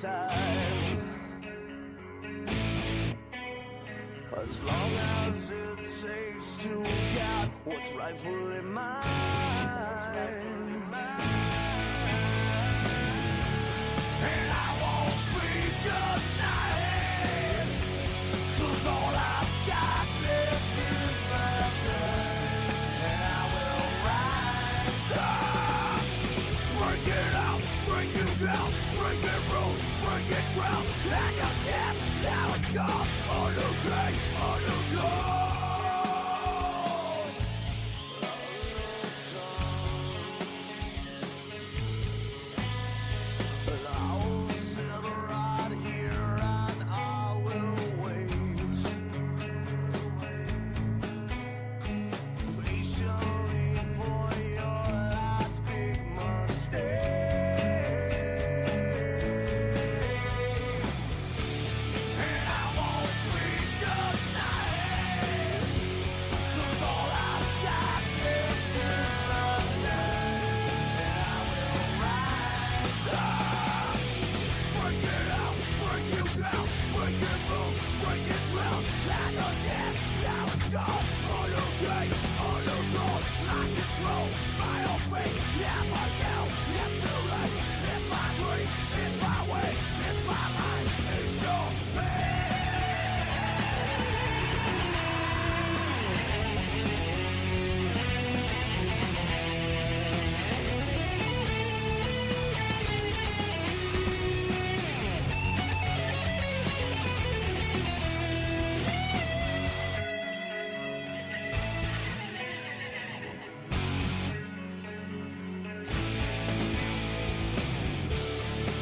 time. As long as it takes to get what's rightfully mine. And I won't be denied, 'cause all I've got left is my pride. And I will rise up, break it out, break it down, break it rules, break it ground. Like a chance, now it's gone. A new day, a new dawn. And I will sit right here and I will wait patiently for your last big mistake. And I won't be denied, 'cause all I've got left is my life. And I will rise up, break it out, break it down, break it rules, break it ground. Like a chance, now it's gone. A new day, a new dawn. I control my own fate. Yeah, for you, it's too late. It's my dream, it's my way, it's my mind, it's your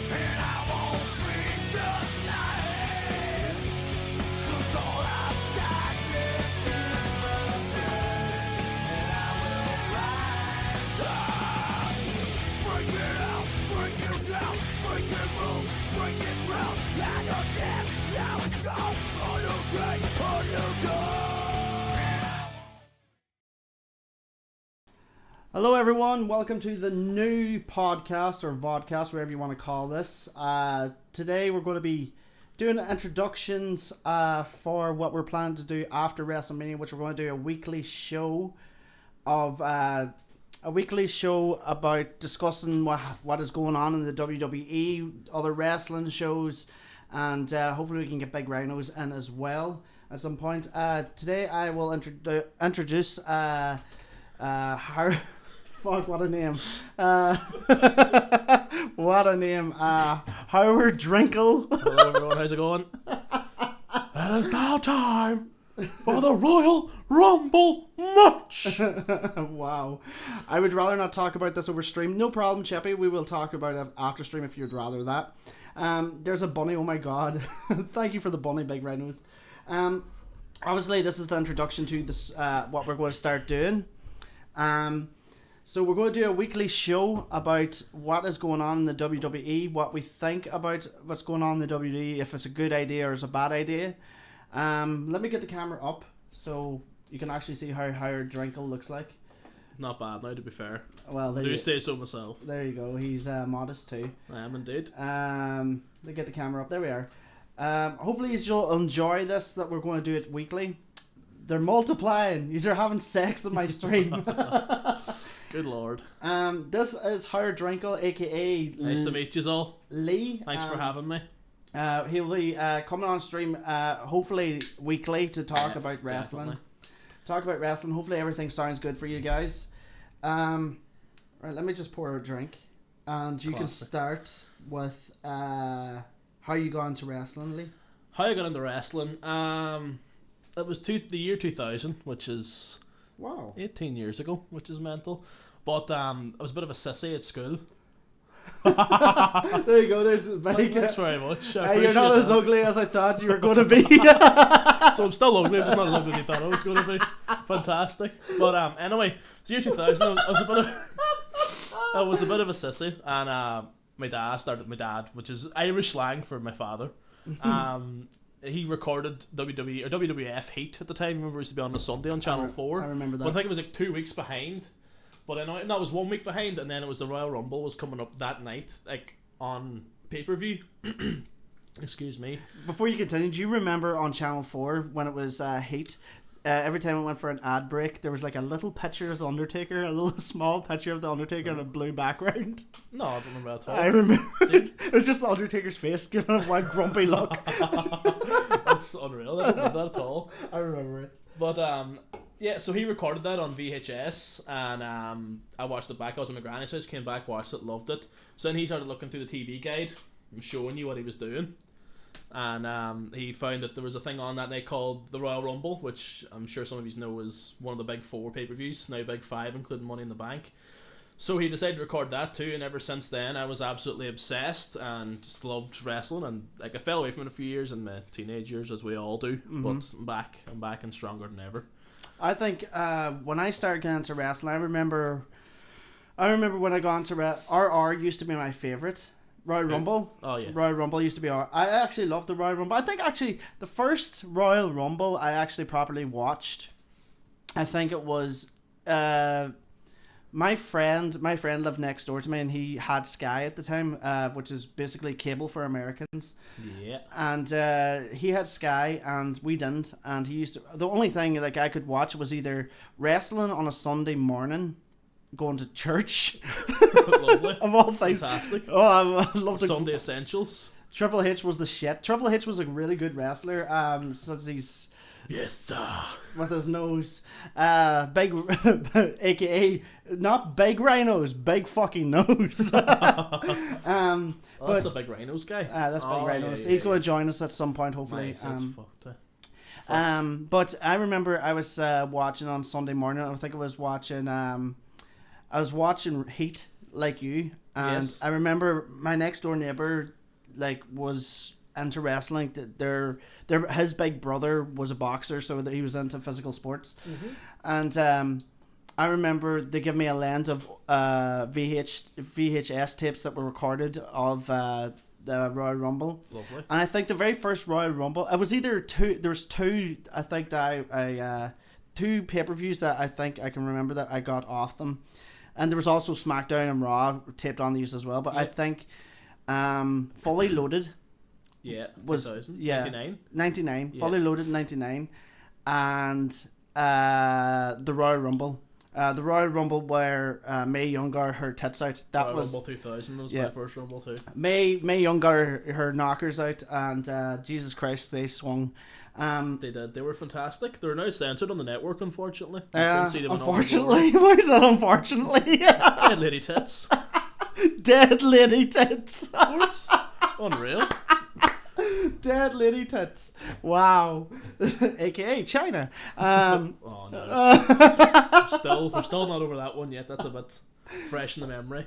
And I won't be denied, 'cause all I've got left is my life. And I will rise up, break it out, break it down, break it rules, break it ground. Like a chance, now it's gone. A new day, a new dawn. Hello everyone, welcome to the new podcast or vodcast, whatever you want to call this. Today we're going to be doing introductions for what we're planning to do after WrestleMania, which we're going to do a weekly show about discussing what is going on in the WWE, other wrestling shows, and hopefully we can get Big Rhinos in as well at some point. Today I will introduce fuck, what a name. What a name. Howarddrinkel. Hello everyone, how's it going? It is now time for the Royal Rumble match! Wow. I would rather not talk about this over stream. No problem, Chippy. We will talk about it after stream if you'd rather that. There's a bunny. Oh my god. Thank you for the bunny, Big Rhinos. Obviously, this is the introduction to this what we're going to start doing. So we're going to do a weekly show about what is going on in the WWE, what we think about what's going on in the WWE, if it's a good idea or it's a bad idea. Let me get the camera up so you can actually see how Howarddrinkel looks like. Not bad now, to be fair. Well, I do say so myself. there you go. He's modest too. I am indeed. Let me get the camera up. There we are. Hopefully you'll enjoy this, that we're going to do it weekly. They're multiplying. These are having sex on my stream. Good lord. This is Howarddrinkel, aka Nice to meet you all. Lee. Thanks for having me. He'll be coming on stream hopefully weekly to talk about wrestling. Definitely. Talk about wrestling. Hopefully everything sounds good for you guys. Right, let me just pour a drink. And you can Classic. start with how you got into wrestling, Lee. How I got into wrestling? It was the year 2000, which is Wow. 18 years ago, which is mental. But I was a bit of a sissy at school. There you go, there's Mike. Thanks very much. You're not as ugly as I thought you were going to be. So I'm still ugly, I'm just not as ugly as you thought I was going to be. Fantastic. But anyway, it's year 2000, I was a bit of a sissy, and my dad, which is Irish slang for my father, he recorded WWE or WWF Heat at the time. I remember it used to be on the Sunday on Channel 4. I remember that. But I think it was like 2 weeks behind. But I know that was 1 week behind, and then it was the Royal Rumble was coming up that night, like on pay-per-view. Excuse me. Before you continue, do you remember on Channel 4 when it was Heat? Every time it went for an ad break, there was like a little picture of the Undertaker, a little small picture of the Undertaker in a blue background. No, I don't remember that at all. I remember. Dude. It was just the Undertaker's face giving a one grumpy look. That's unreal. I don't remember that at all. I remember it. But yeah, so he recorded that on VHS, and I watched it back. I was at my granny's house, came back, watched it, loved it. So then he started looking through the TV guide and showing you what he was doing. And he found that there was a thing on that night called the Royal Rumble, which I'm sure some of you know is one of the big 4 pay-per-views, now big 5, including Money in the Bank. So he decided to record that too, and ever since then I was absolutely obsessed and just loved wrestling. And like I fell away from it a few years in my teenage years, as we all do. But I'm back and stronger than ever. I think when I started getting into wrestling, I remember when I got into RR used to be my favorite. Royal Rumble. Oh yeah. Royal Rumble used to be I actually loved the Royal Rumble. I think actually the first Royal Rumble I actually properly watched, I think it was my friend lived next door to me, and he had Sky at the time, which is basically cable for Americans. Yeah. And he had Sky and we didn't, and he used to, the only thing like I could watch was either wrestling on a Sunday morning, going to church. Lovely. Of all things. Fantastic. Oh, I love the Sunday essentials. Triple H was the shit. Triple H was a really good wrestler. Since he's Yes, sir. with his nose, big, aka not big rhinos, big fucking nose. Oh, but that's the big rhinos guy. that's big rhinos. Yeah, He's yeah. going to join us at some point, hopefully. Nice, that's fucked. But I remember I was watching on Sunday morning. I think I was watching Heat like you, and Yes. I remember my next door neighbor was into wrestling. His big brother was a boxer, so that he was into physical sports. And I remember they gave me a lens of VHS tapes that were recorded of the Royal Rumble. Lovely. And I think the very first Royal Rumble, it was either two. There's two. I think that I two pay-per-views that I think I can remember that I got off them, and there was also SmackDown and Raw taped on these as well. But I think Fully Loaded Yeah. was 2000. 99. 99. Yeah. Fully Loaded 99, and the Royal Rumble. The Royal Rumble where Mae Young got her tits out. That Royal was Rumble 2000 was yeah. my first Rumble too. Mae Young got her knockers out, and Jesus Christ, they swung. They did. They were fantastic. They're now censored on the network, unfortunately. You don't see them in all the unfortunately, why is that unfortunately? Dead lady tits. Dead lady tits. Of course. Unreal. Dead lady tits. Wow. AKA China. Oh no. We're still not over that one yet. That's a bit fresh in the memory.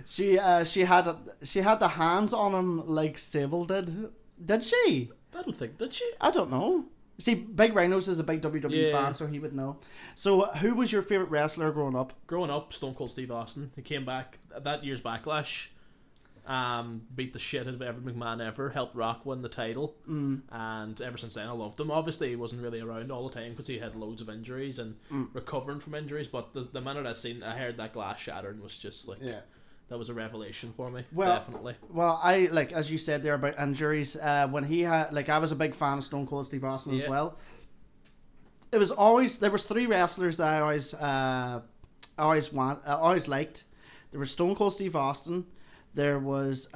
She had the hands on him like Sable did. Did she? I don't think, did she? I don't know. See, Big Rhinos is a big WWE Yeah. fan, so he would know. So, who was your favorite wrestler growing up? Growing up, Stone Cold Steve Austin. He came back at that year's Backlash. Beat the shit out of every McMahon ever. Helped Rock win the title. And ever since then, I loved him. Obviously, he wasn't really around all the time because he had loads of injuries and recovering from injuries. But the minute I heard that glass shatter and was just like... Yeah. That was a revelation for me, Well, definitely. Well, I as you said there about injuries. When he had I was a big fan of Stone Cold Steve Austin as well. It was there was 3 wrestlers that I always liked. There was Stone Cold Steve Austin, there was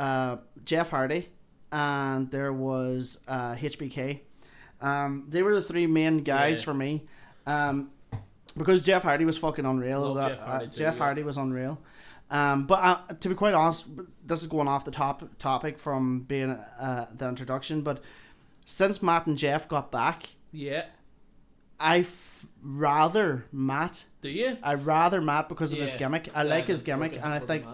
Jeff Hardy, and there was HBK. They were the 3 main guys for me. Because Jeff Hardy was fucking unreal. Love Jeff Hardy too, Jeff Hardy was unreal. But to be quite honest, this is going off the topic from being the introduction. But since Matt and Jeff got back, I rather Matt. Do you? I rather Matt because of his Yeah. gimmick. I like his gimmick, and I think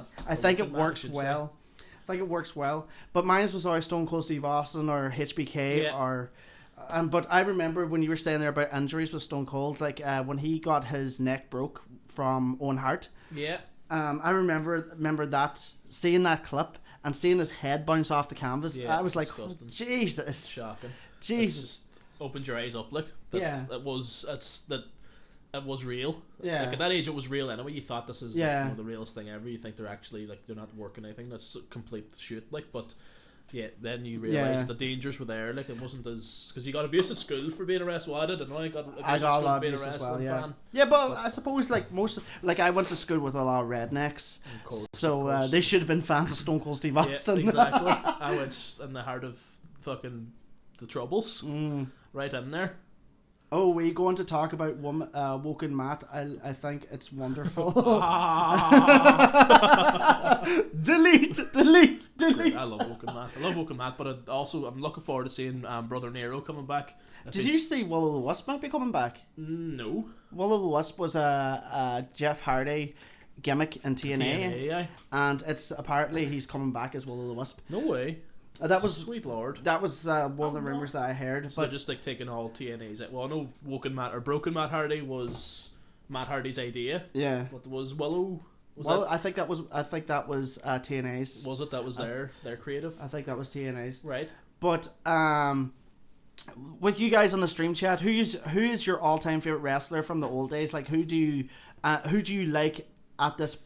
it works well. I think it works well. But mine was always Stone Cold Steve Austin or HBK or. But I remember when you were saying there about injuries with Stone Cold, like when he got his neck broke from Owen Hart. Yeah. I remember that, seeing that clip and seeing his head bounce off the canvas. Yeah, I was like, disgusting. Jesus, Shocking. Jesus. It just opened your eyes up, like. That it was real. Yeah. Like at that age, it was real anyway. You thought this is Yeah. like, the realest thing ever. You think they're actually like they're not working anything. That's complete shit. Like, but yeah, then you realise Yeah. the dangers were there. Like it wasn't as because you got abuse at school for being arrested. Well, I did, and I got abuse I at got a school lot for of being abuse as arrested. well, yeah. Fan. Yeah, but I suppose like I went to school with a lot of rednecks, Of course, so of course. they should have been fans of Stone Cold Steve Yeah, Austin. exactly. I went in the heart of fucking the troubles, right in there. Oh, we're going to talk about Woken Matt. I think it's wonderful. delete. I love Woken Matt. I love Woken Matt, but I'm looking forward to seeing Brother Nero coming back. Did you see Will o' the Wisp might be coming back? No. Will o' the Wisp was a Jeff Hardy gimmick in TNA, aye. and it's apparently he's coming back as Will o' the Wisp. No way. That was Sweet Lord. That was one of the rumors that I heard. So But they're just like taking all TNA's. Well, I know Woken Matt or Broken Matt Hardy was Matt Hardy's idea. yeah, But was Willow? I think that was TNA's. Was it that was their creative? I think that was TNA's. Right. But with you guys on the stream chat, who is your all-time favorite wrestler from the old days? Like who do you like at this?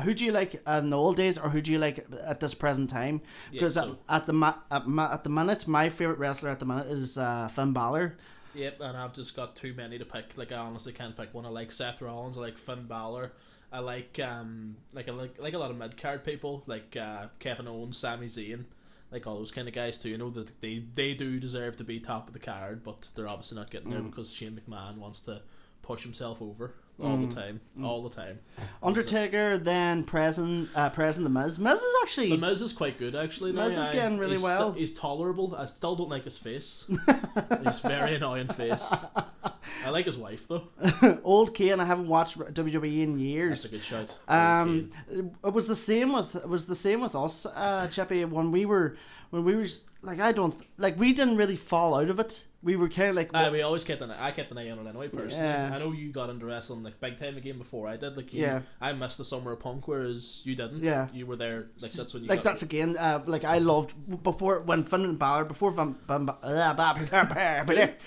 Who do you like in the old days, or who do you like at this present time? Because at the minute, my favorite wrestler at the minute is Finn Balor. Yep, and I've just got too many to pick. Like I honestly can't pick one. I like Seth Rollins. I like Finn Balor. I like a lot of mid card people like Kevin Owens, Sami Zayn, like all those kind of guys too. You know that they do deserve to be top of the card, but they're obviously not getting there because Shane McMahon wants to push himself over all the time. Undertaker, then present the Miz. Miz is actually The Miz is quite good actually. Miz is getting really well. He's tolerable. I still don't like his face. He's very annoying face. I like his wife though. Old Kane. I haven't watched WWE in years. That's a good shout. It was the same with us, Chippy. When we were like we didn't really fall out of it. We were kind of like we always kept I kept an eye on it anyway personally. Yeah. I know you got into wrestling like big time again before I did. Like I missed the summer of Punk, whereas you didn't. Yeah. You were there. Like that's when you like got that's again like I loved before when Finn Balor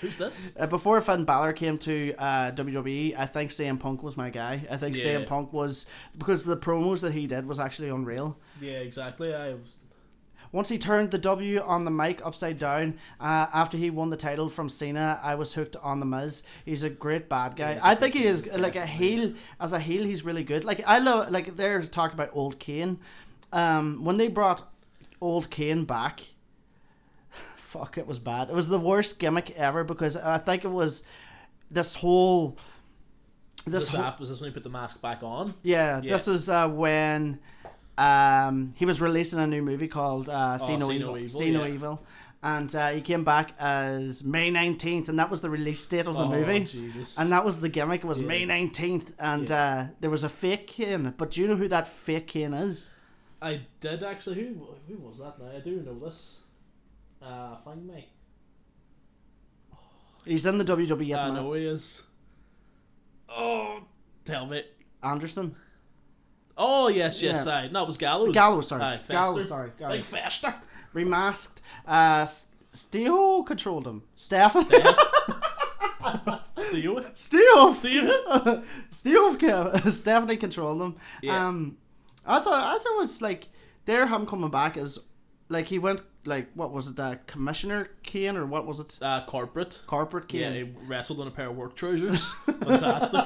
Who's this? Before Finn Balor came to WWE, I think CM Punk was my guy. I think Yeah. CM Punk was because the promos that he did was actually unreal. Yeah, exactly. Once he turned the W on the mic upside down after he won the title from Cena, I was hooked on the Miz. He's a great bad guy. I think he is like a heel. As a heel, he's really good. Like I love like there's talk about old Kane. When they brought old Kane back, fuck, it was bad. It was the worst gimmick ever because I think it was this whole. Was this when he put the mask back on? Yeah. This is when. He was releasing a new movie called See No Evil, and he came back as May 19th, and that was the release date of the movie. Jesus. And that was the gimmick. It was May 19th, and there was a fake Kane. But do you know who that fake Kane is? I did actually. Who was that? Now I do know this. Find me. He's in the WWE at the I minute. know he is. Oh, tell me. Anderson. Oh yes, Yeah. aye. No, it was Gallows. Gallows, sorry. Aye, Gallows, Fester. sorry. Big Fester. Remasked. Steo controlled him. Steph. Steve. Stephanie controlled him. Yeah. I thought it was like him coming back as like he went like what was it, Commissioner Kane or what was it? Corporate Kane. Yeah, he wrestled in a pair of work trousers. Fantastic.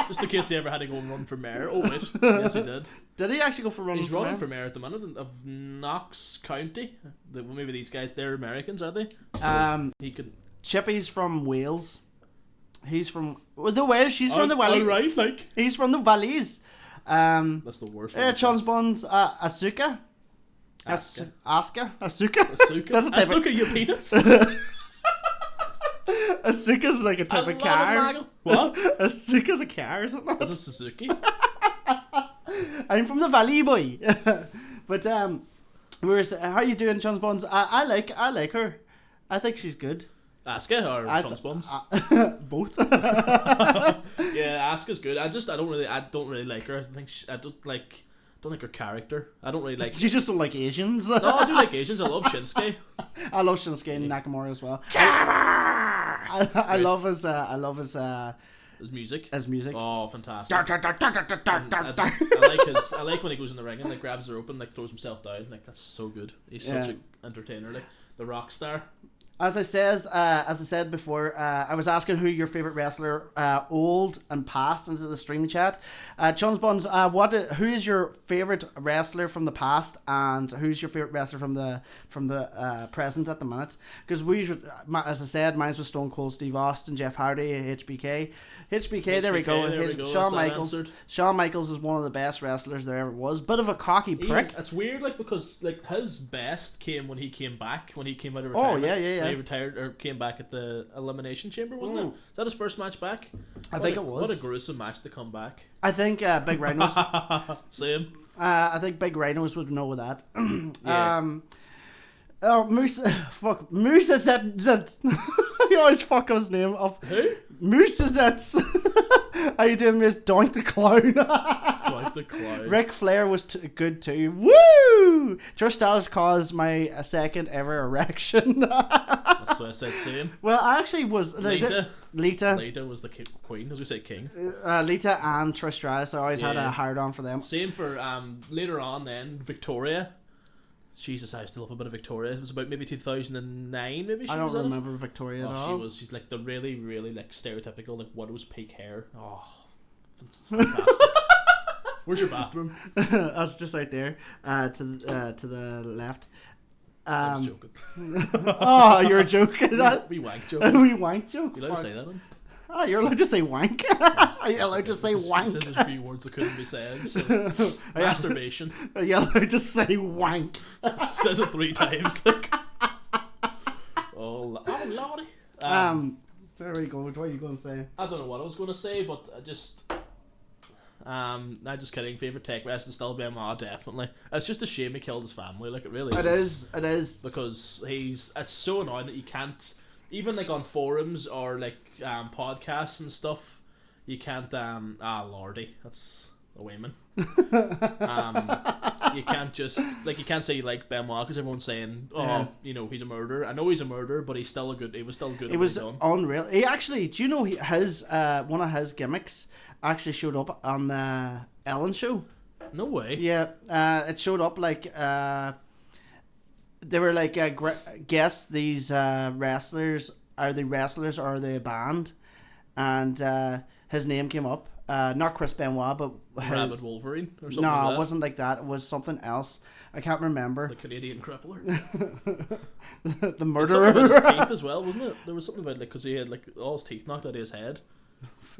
Just in case he ever had to go and run for mayor. Oh wait, yes he did. Did he actually go for running? He's running for mayor at the minute of Knox County. Maybe these guys, they're Americans, are they? He could. Chippy's from Wales. He's from the Wales. She's from the Valleys. Alright, like. He's from the Valleys. That's the worst. Chance Bonds, Asuka. Asuka. Asuka. That's a type Asuka, your penis. Asuka's like a type of car. What? Asuka's a car, is it not? Is it Suzuki? I'm from the Valley, boy. But how are you doing, Chance Bonds? I like her. I think she's good. Asuka or Chance Bonds? Both. Yeah, Asuka's good. I don't really like her. I don't like her character. I don't really like. You just don't like Asians. No, I do like Asians. I love Shinsuke. I love Shinsuke and Nakamura as well. I love his His music. His music. Oh, fantastic. Dar, dar, dar, dar, dar, dar, And dar, I dar. like when he goes in the ring and like grabs the rope and like throws himself down. Like that's so good. He's such an entertainer. Like the rock star. As I said before, I was asking who your favorite wrestler, old and past, into the stream chat. Jones Buns, who is your favorite wrestler from the past, and who's your favorite wrestler from the present at the minute? Because as I said, mine was Stone Cold Steve Austin, Jeff Hardy, HBK. HBK, there we go. Shawn Michaels. Answered. Shawn Michaels is one of the best wrestlers there ever was. Bit of a cocky prick. It's weird, like because like his best came when he came back, when he came out of retirement. Oh yeah. When he retired or came back at the Elimination Chamber, wasn't it? Is that his first match back? I think it was. What a gruesome match to come back. I think Big Rhinos. Same. I think Big Rhinos would know that. Yeah. Moose. Fuck. Moose is that. You always fuck his name up. Who? Moose is that. How you doing, Miss Doink the Clown? Doink the Clown. Ric Flair was good too. Woo! Trish Stratus caused my second ever erection. That's what I said. Same. Well, I actually was. Lita. Lita. Lita was the queen. As we say, king. Lita and Trish Stratus. I always had a hard on for them. Same for later on then Victoria. Jesus, I still love a bit of Victoria. It was about maybe 2009, maybe. I don't remember Victoria at all. She's like the really, really like stereotypical like widow's peak hair. Oh, fantastic. Where's your bathroom? That's just out there, to the left. I was joking. Oh, you're joking. We wank joke. We wank joke. You allowed to say that? Man? Oh, you're allowed to say wank. Are you allowed to say wank? He says there's a few words that couldn't be said. So. Masturbation. Are you allowed to say wank? Says it 3 times. Like. Oh lordy. There we go. What are you going to say? I don't know what I was going to say, but I just. Not just kidding. Favorite tech wrestler still Benoit, definitely. It's just a shame he killed his family. Like it really is. It is. Because it's so annoying that you can't. Even like on forums or like podcasts and stuff, you can't lordy, that's a Wayman. You can't just like you can't say you like Benoit because everyone's saying he's a murderer. I know he's a murderer, but he was still good. It was unreal. He actually, do you know his one of his gimmicks actually showed up on the Ellen show? No way. Yeah, it showed up like they were like guess these wrestlers, are they wrestlers or are they a band? And his name came up. Not Chris Benoit, but Rabbit Wolverine or something. No, like that. It wasn't like that. It was something else. I can't remember. The Canadian crippler. The murderer. Something about his teeth as well, wasn't it? There was something about because he had like all his teeth knocked out of his head.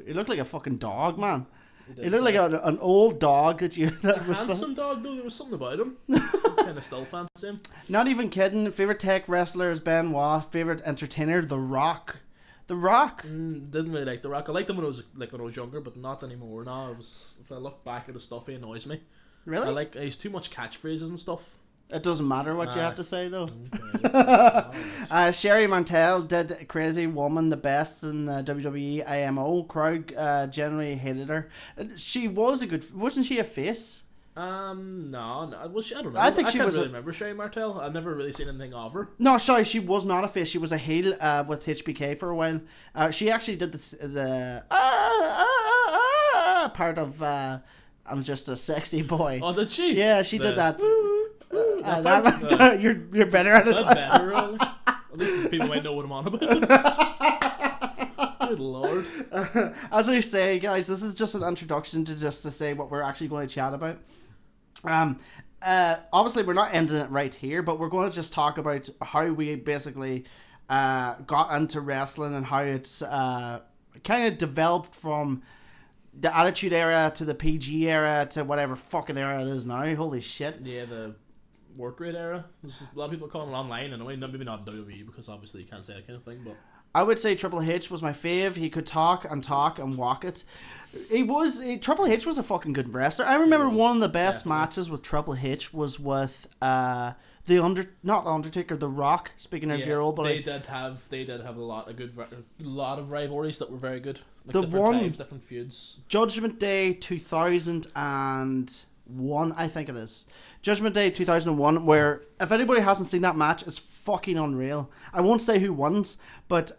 He looked like a fucking dog, man. He looked like an old dog that you. That was handsome dog though. There was something about him. Kind of still fancy him. Not even kidding. Favorite tech wrestler is Benoit. Favorite entertainer, The Rock. The Rock. Didn't really like The Rock. I liked him when I was younger, but not anymore. Now if I look back at the stuff, he annoys me. Really? He's too much catchphrases and stuff. It doesn't matter what you have to say though. Okay. Sherry Mantel did Crazy Woman the best in the WWE IMO. Crowd generally hated her. She was wasn't she a face? No. Well, I don't know. I think she can't was really remember Sherry Martel. I've never really seen anything of her. No, sorry, she was not a face. She was a heel with HBK for a while. She actually did the part of I'm just a sexy boy. Oh, did she? Yeah, she did that. That You're better at it. Better, really. At least people might know what I'm on about. Good lord. As I say, guys, this is just an introduction to say what we're actually going to chat about. Obviously, we're not ending it right here, but we're going to just talk about how we basically got into wrestling and how it's kind of developed from the Attitude Era to the PG era to whatever fucking era it is now. Holy shit. Yeah, the work rate era. A lot of people call it online anyway. Maybe not WWE because obviously you can't say that kind of thing, but I would say Triple H was my fave. He could talk and walk it. Triple H was a fucking good wrestler. I remember one of the best matches with Triple H was with not Undertaker, The Rock. Speaking of your old buddy, they did have a lot of rivalries that were very good. Like the different one times, different feuds. Judgment Day 2001, I think it is. Judgment Day 2001, where if anybody hasn't seen that match, it's fucking unreal. I won't say who wins, but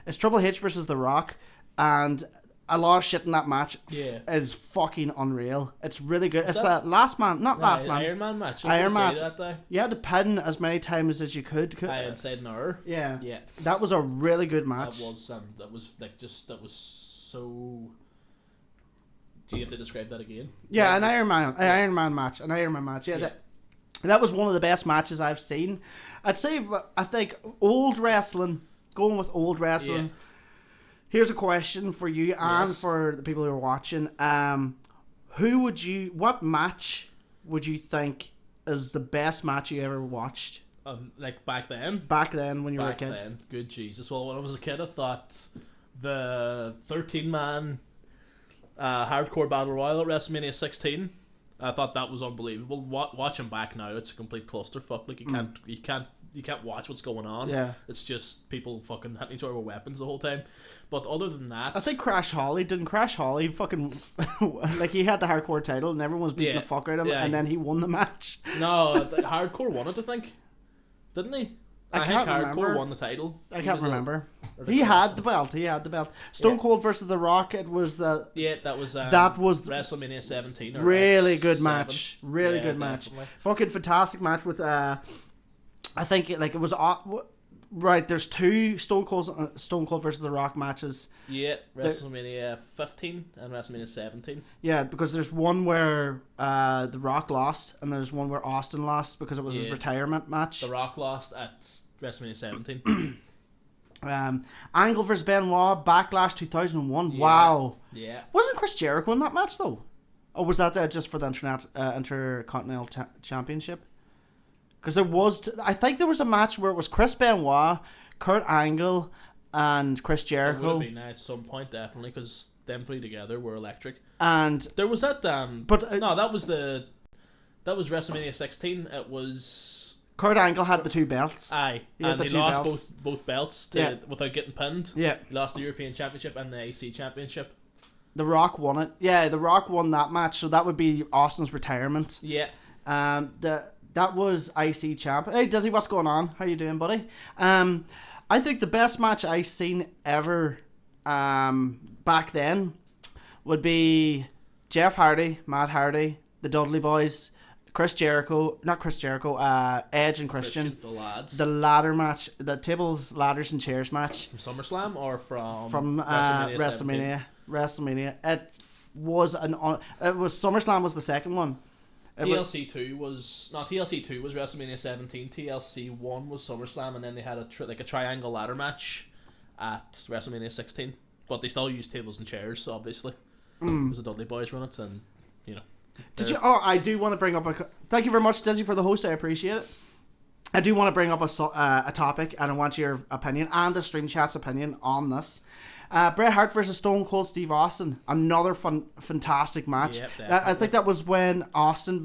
it's Triple H versus The Rock, and a lot of shit in that match Yeah. is fucking unreal. It's really good. It's that- the last man, not last man. Iron Man match. Iron Man. That day. You had to pin as many times as you could. I inside an hour. Yeah. Yeah. That was a really good match. That was so. Do you have to describe that again? Yeah, an Iron Man match. Yeah, that was one of the best matches I've seen. I think old wrestling, going with old wrestling. Yeah. Here's a question for you and Yes. for the people who are watching. What match would you think is the best match you ever watched Like back then. back then when you were a Back kid? then, good Jesus. Well, when I was a kid, I thought the 13-man hardcore battle royal at WrestleMania 16. I thought that was unbelievable. Watching back now, it's a complete clusterfuck. Like you can't watch what's going on. Yeah. It's just people fucking hitting each other with weapons the whole time. But other than that, I think Crash Holly fucking like he had the hardcore title and everyone was beating Yeah. the fuck out of him Yeah. and then he won the match. no, hardcore won it. I think, didn't he? I think can't hardcore remember. won the title. I He can't was the- remember. or the He had cross- the belt. Stone Yeah. Cold versus The Rock. It was the Yeah, that was WrestleMania 17. Or really X7. good match. Really Yeah, good match. definitely. Fucking fantastic match with I think it was right. There's two Stone Cold versus The Rock matches. Yeah, WrestleMania 15 and WrestleMania 17. Yeah, because there's one where The Rock lost and there's one where Austin lost because it was his Yeah. retirement match. The Rock lost at WrestleMania 17. Angle versus Benoit, Backlash 2001. Yeah. Wow. Yeah. Wasn't Chris Jericho in that match though? Or was that just for the Intercontinental Championship? Because I think there was a match where it was Chris Benoit, Kurt Angle, and Chris It would Jericho. have been at some point, definitely, because them three together were electric. And There was that, But, no, that was WrestleMania 16. It was, Kurt Angle had the two belts. aye, He had and the he two lost belts. both belts Yeah. without getting pinned. Yeah, He lost the European Championship and the AC Championship. The Rock won it. Yeah, The Rock won that match, so that would be Austin's retirement. Yeah. That was IC champ. Hey Dizzy, what's going on? How you doing, buddy? I think the best match I seen ever back then would be Jeff Hardy, Matt Hardy, the Dudley Boys, Edge and Christian. The lads. The ladder match, the tables, ladders and chairs match From SummerSlam or from WrestleMania. It was SummerSlam was the second one. TLC 2 was WrestleMania 17. TLC 1 was SummerSlam, and then they had a triangle ladder match at WrestleMania 16. But they still used tables and chairs, obviously. Because the Dudley Boys run it, and you know. Did you? Oh, I do want to bring up thank you very much, Dizzy, for the host. I appreciate it. I do want to bring up a topic, and I want your opinion and the stream chat's opinion on this. Bret Hart versus Stone Cold Steve Austin, another fantastic match. Yep, I think that was when Austin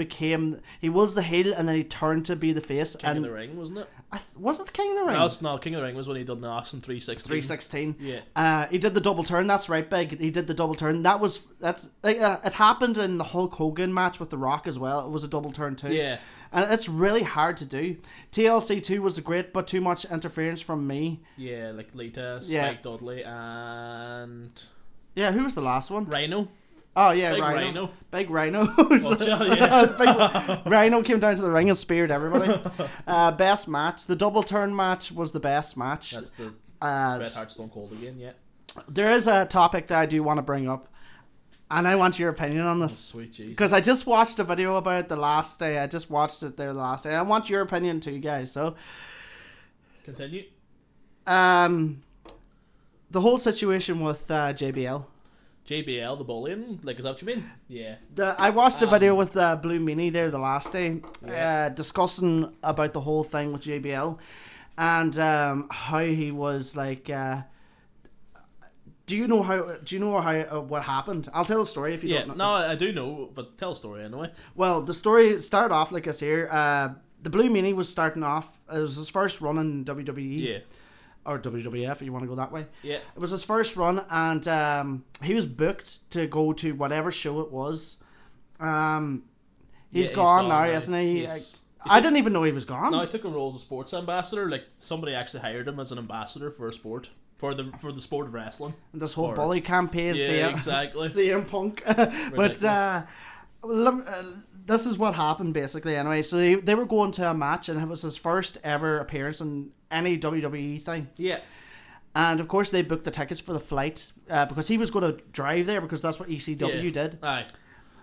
he was the heel and then he turned to be the face. King of the Ring, wasn't it? Was it the King of the Ring? No, King of the Ring was when he done the Austin 316. 316. Yeah. He did the double turn. That's right, Big. He did the double turn. It happened in the Hulk Hogan match with The Rock as well. It was a double turn too. Yeah. And it's really hard to do. TLC 2 was great, but too much interference from me. Yeah, like Lita, Yeah. Spike Dudley, and Yeah, who was the last one? Rhino. Oh yeah, Big Rhino. Rhino. Big Rhino. Oh, yeah. Big Rhino came down to the ring and speared everybody. Best match. The double turn match was the best match. That's the Bret Hart Stone Cold again, yeah. There is a topic that I do want to bring up, and I want your opinion on this. Sweet Jesus. Because I just watched a video about it the last day. I just watched it there the last day. I want your opinion too, guys. So, Continue. the whole situation with JBL. JBL, the bullying, like, is that what you mean? Yeah. I watched a video with Blue Meanie there the last day, Yeah. discussing about the whole thing with JBL, and how he was like. Do you know how what happened? I'll tell the story if you Yeah, don't know. no, I do know, but tell a story anyway. Well, the story started off like this here. The Blue Meanie was starting off. It was his first run in WWE. Yeah. Or WWF, if you want to go that way. Yeah. It was his first run, and he was booked to go to whatever show it was. He's gone now, isn't he? I didn't even know he was gone. No, he took a role as a sports ambassador. Like, somebody actually hired him as an ambassador for a sport for the sport of wrestling. And this whole Or- bully campaign, Yeah, exactly. CM Punk. But this is what happened basically. Anyway, so they were going to a match, and it was his first ever appearance in any WWE thing. Yeah. And of course, they booked the tickets for the flight because he was going to drive there because that's what ECW did. Aye.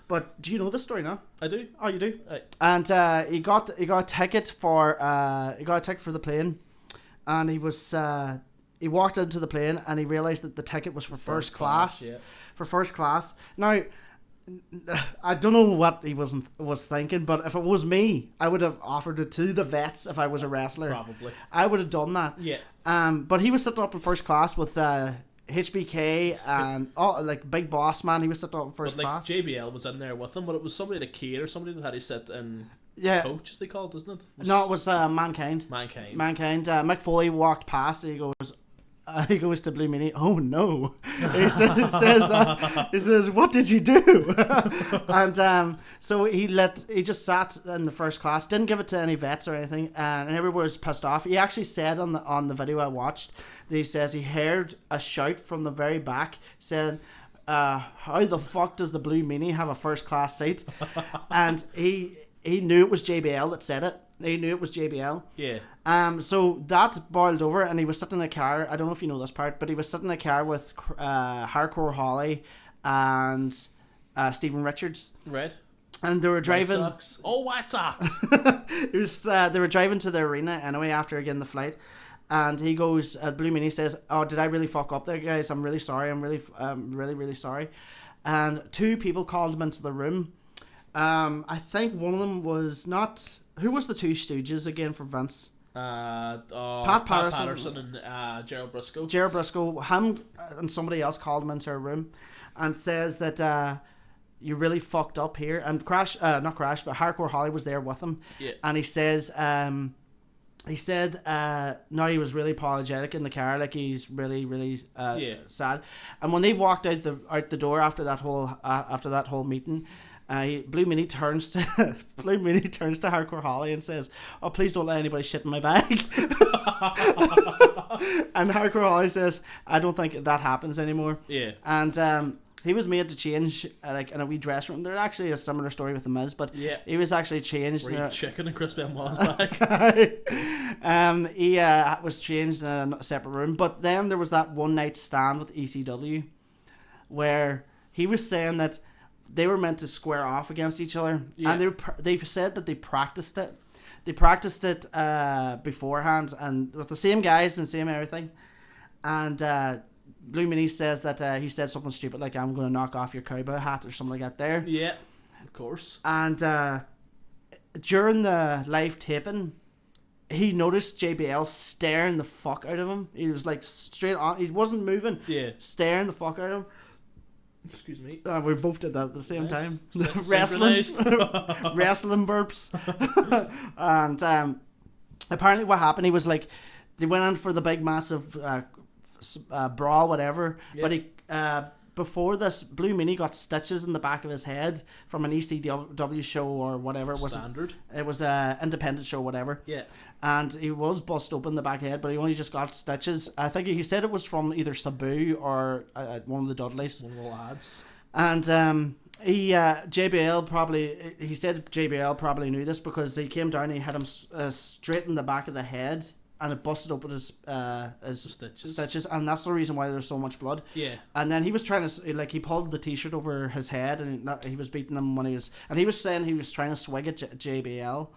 But do you know this story now? I do. Oh, you do. Aye. And he got a ticket for the plane, and he walked into the plane and he realized that the ticket was for first class. Yeah. For first class. Now, I don't know what he was thinking, but if it was me, I would have offered it to the vets if I was a wrestler. Probably. I would have done that. Yeah. But he was sitting up in first class with HBK and Big Boss Man. He was sitting up in first But like class. JBL was in there with him, but it was somebody like Kate or somebody that had to sit in Yeah. coach, as they called, isn't it? No, it was Mankind. Mankind. Mick Foley walked past and he goes to Blue Meanie. Oh no! He says, "What did you do?" And so he just sat in the first class, didn't give it to any vets or anything, and everyone was pissed off. He actually said on the video I watched that he says he heard a shout from the very back saying, "How the fuck does the Blue Meanie have a first class seat?" And he knew it was JBL that said it. He knew it was JBL. Yeah. So that boiled over, and he was sitting in a car. I don't know if you know this part, but he was sitting in a car with Hardcore Holly and Stephen Richards, Right. and they were driving. White Sox. Oh, White Sox. It was they were driving to the arena anyway after again the flight, and he goes. Blue Meanie says, "Oh, did I really fuck up there, guys? I'm really sorry. I'm really sorry." And two people called him into the room. I think one of them was not. Who was the two stooges again for Vince? Pat Patterson and Gerald Briscoe. Gerald Briscoe, him and somebody else called him into a room and says that you really fucked up here. And not Crash, but Hardcore Holly was there with him. Yeah. And he says, he said, no, he was really apologetic in the car, like he's really sad. And when they walked out the door after that whole meeting, Blue Meanie turns to Hardcore Holly and says, "Oh, please don't let anybody shit in my bag." And Hardcore Holly says, "I don't think that happens anymore." Yeah. And he was made to change like in a wee dressing room. There's actually a similar story with the Miz, but Yeah. he was actually changed. Were you chicken in Chris Benoit's bag? He was changed in a separate room. But then there was that one night stand with ECW where he was saying that they were meant to square off against each other, Yeah. and they said that they practiced it. They practiced it beforehand, and with the same guys and same everything. And Blue Meanie says that he said something stupid like, "I'm going to knock off your cowboy hat" or something like that there. Yeah, of course. And during the live taping, he noticed JBL staring the fuck out of him. He was like straight on. He wasn't moving. Yeah. Staring the fuck out of him. Excuse me. We both did that at the same Nice. time. Synchronized. Wrestling burps. And apparently what happened, he was like, they went in for the big massive brawl, whatever. Yeah. But he before this, Blue Meanie got stitches in the back of his head from an ECW show or whatever. Standard. It was a independent show, whatever. Yeah. And he was bust open the back head, but he only just got stitches. I think he said it was from either Sabu or one of the Dudleys. One of the lads. And JBL probably, he said JBL probably knew this because he came down and he hit him straight in the back of the head, and it busted open his stitches, and that's the reason why there's so much blood. Yeah. And then he was trying to, like, he pulled the t-shirt over his head, and he was beating him when he was saying he was trying to swig at JBL.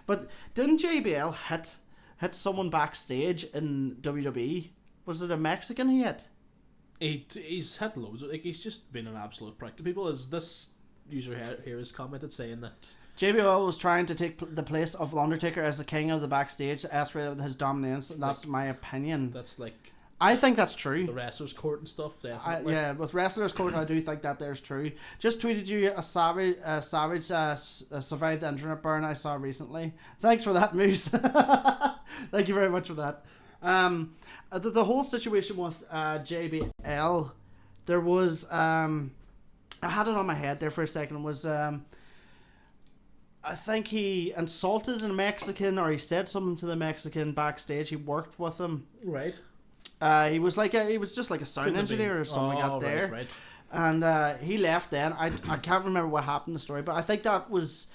But didn't JBL hit someone backstage in WWE? Was it a Mexican he hit? He's hit loads. Like, he's just been an absolute prick to people. As this user here has commented saying that JBL was trying to take the place of The Undertaker as the king of the backstage, aspirated his dominance. That's my opinion. that's like I think that's true. the wrestlers' court and stuff. Definitely. Yeah, with Wrestlers Court, I do think that there's true. Just tweeted you a savage survived the internet burn I saw recently. Thanks for that, Moose. Thank you very much for that. The whole situation with JBL, there was I had it on my head there for a second. Was I think he insulted a Mexican, or he said something to the Mexican backstage. He worked with him. Right. He was just like a sound engineer or something like that there. Right. And he left then. I can't remember what happened in the story, but I think that was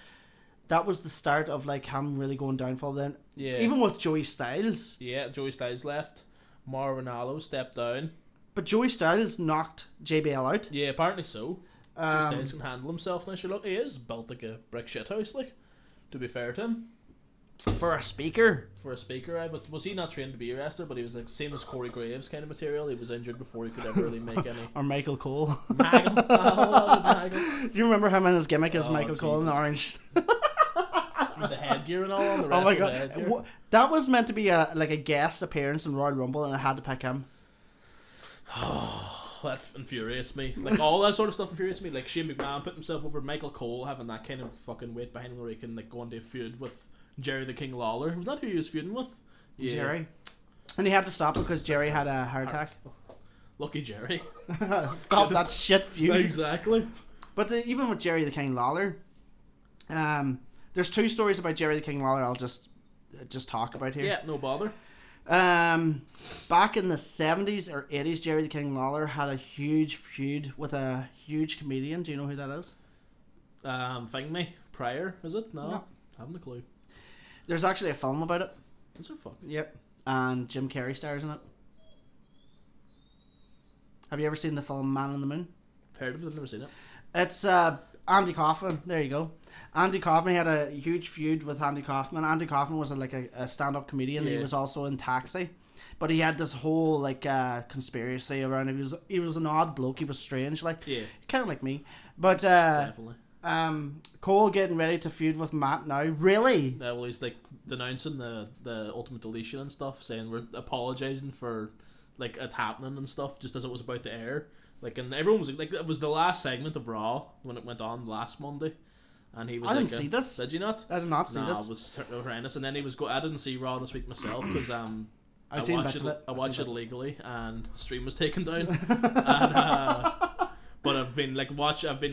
the start of like him really going downfall then. Yeah. Even with Joey Styles. Yeah, Joey Styles left. Mauro stepped down. But Joey Styles knocked JBL out. Yeah, apparently so. Joey Styles can handle himself now. Sure, look, he is built like a brick shithouse, like, to be fair to him. For a speaker. But was he not trained to be a wrestler? But he was like same as Corey Graves kind of material. He was injured before he could ever really make any. Or Michael Cole. Michael. Do you remember him and his gimmick as Michael Cole in the orange? With the headgear and all on the rest Oh my of the headgear. god. That was meant to be a guest appearance in Royal Rumble, and I had to pick him. That infuriates me. Like, all that sort of stuff infuriates me. Like, Shane McMahon put himself over Michael Cole, having that kind of fucking weight behind him where he can like go into a feud with Jerry the King Lawler. Was that who he was feuding with? Yeah. Jerry. And he had to stop because Jerry had a heart attack. Lucky Jerry. Stop that shit feud. Exactly. But even with Jerry the King Lawler, there's two stories about Jerry the King Lawler I'll just talk about here. Yeah, no bother. Back in the 70s or 80s, Jerry the King Lawler had a huge feud with a huge comedian. Do you know who that is? Find me. Pryor, is it? No. I haven't a clue. There's actually a film about it. Is there fuck? Yep. And Jim Carrey stars in it. Have you ever seen the film Man on the Moon? Heard of it, I've never seen it. It's Andy Kaufman. There you go. Andy Kaufman had a huge feud with Andy Kaufman. Andy Kaufman was a stand-up comedian. Yeah. He was also in Taxi, but he had this whole conspiracy around him. He was an odd bloke. He was strange, like kind of like me. But Definitely. Cole getting ready to feud with Matt now. Really? Yeah, well, he's like denouncing the Ultimate Deletion and stuff, saying we're apologizing for like it happening and stuff, just as it was about to air. Like, and everyone was like, it was the last segment of Raw when it went on last Monday, and he was. I didn't see this. Did you not? I did not see this. It was horrendous. And then he was I didn't see Raw this week myself because I seen watched bits of it. I watched it illegally, and the stream was taken down. And, but I've been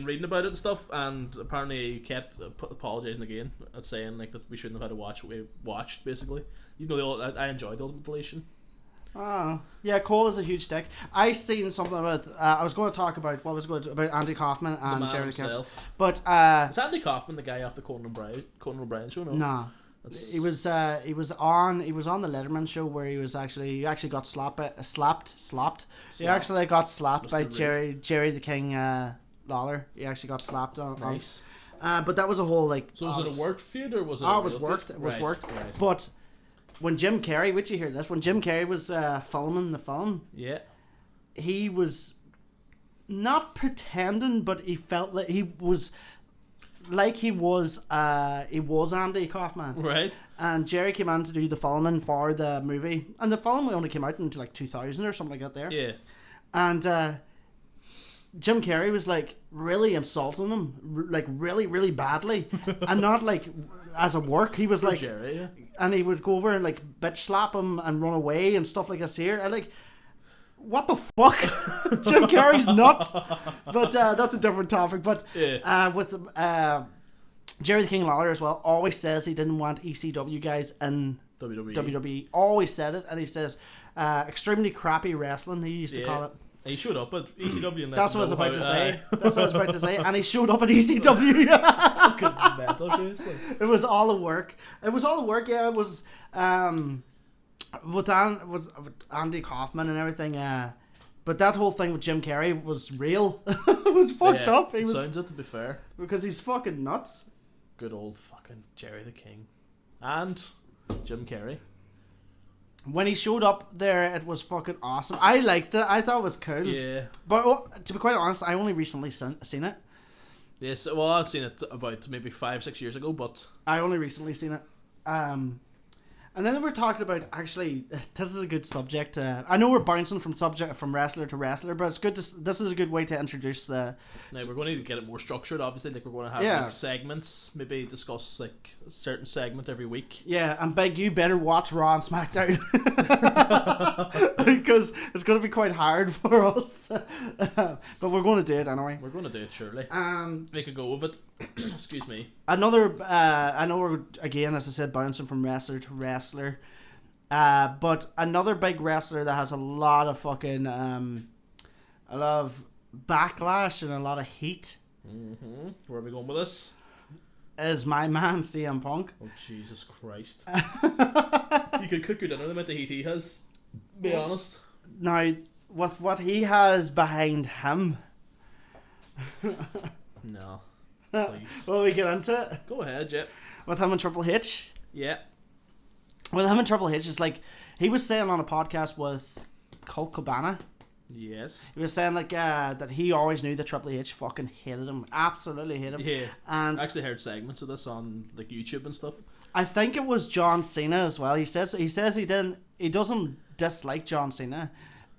reading about it and stuff, and apparently he kept apologizing again, and saying like that we shouldn't have had to watch what we watched. Basically, you know, I enjoyed the Ultimate Deletion. Oh, yeah, Cole is a huge dick. I seen something about. I was going to talk about about Andy Kaufman and Jerry King, but is Andy Kaufman the guy off the Conan O'Brien show? No. Nah. He was on the Letterman show where he actually got slapped. He actually got slapped by Jerry the King Lawler. He actually got slapped on. Nice. But that was a whole like. So was it a worked feud or was it? It was worked. It was worked. Right. But when Jim Carrey, would you hear this? When Jim Carrey was filming the film, he was not pretending, but he felt like he was Andy Kaufman. Right. And Jerry came in to do the filming for the movie, and the film only came out in like 2000 or something like that there. Yeah. And Jim Carrey was like really insulting him, like really, really badly, and not like as a work. He was like, Jerry, yeah. And he would go over and like bitch slap him and run away and stuff like this here. And like, what the fuck? Jim Carrey's nuts. But that's a different topic. But with Jerry the King Lawler as well, always says he didn't want ECW guys in WWE. Always said it, and he says extremely crappy wrestling. He used to call it. He showed up at ECW and that's what I was about to say. That's what I was about to say. And he showed up at ECW. It was all a work. Yeah, it was with Andy Kaufman and everything. But that whole thing with Jim Carrey was real. It was fucked up. Sounds it, to be fair. Because he's fucking nuts. Good old fucking Jerry the King. And Jim Carrey. When he showed up there, it was fucking awesome. I liked it. I thought it was cool. Yeah. But to be quite honest, I only recently seen it. Yes, well, I've seen it about maybe 5-6 years ago, but I only recently seen it. And then we're talking about, actually, this is a good subject. I know we're bouncing from wrestler to wrestler, but it's good. This is a good way to introduce the. Now we're going to get it more structured. Obviously, like we're going to have like segments. Maybe discuss like a certain segment every week. Yeah, and Big, you better watch Raw and SmackDown because it's going to be quite hard for us. But we're going to do it anyway. We're going to do it surely. Make a go of it. Excuse me. Another, I know we're again, as I said, bouncing from wrestler to wrestler. But another big wrestler that has a lot of fucking a lot of backlash and a lot of heat Where are we going with this? is my man CM Punk. Oh, Jesus Christ. You could cook your dinner the amount of heat he has. Be honest. Now, with what he has behind him, No. Please. will we get into it? Go ahead, yeah. With him and Triple H? Yeah. With him and Triple H, it's like, he was saying on a podcast with Colt Cabana, Yes. he was saying like that he always knew that Triple H fucking hated him, absolutely hated him. Yeah. And I actually heard segments of this on like YouTube and stuff. I think it was John Cena as well. He says he doesn't dislike John Cena,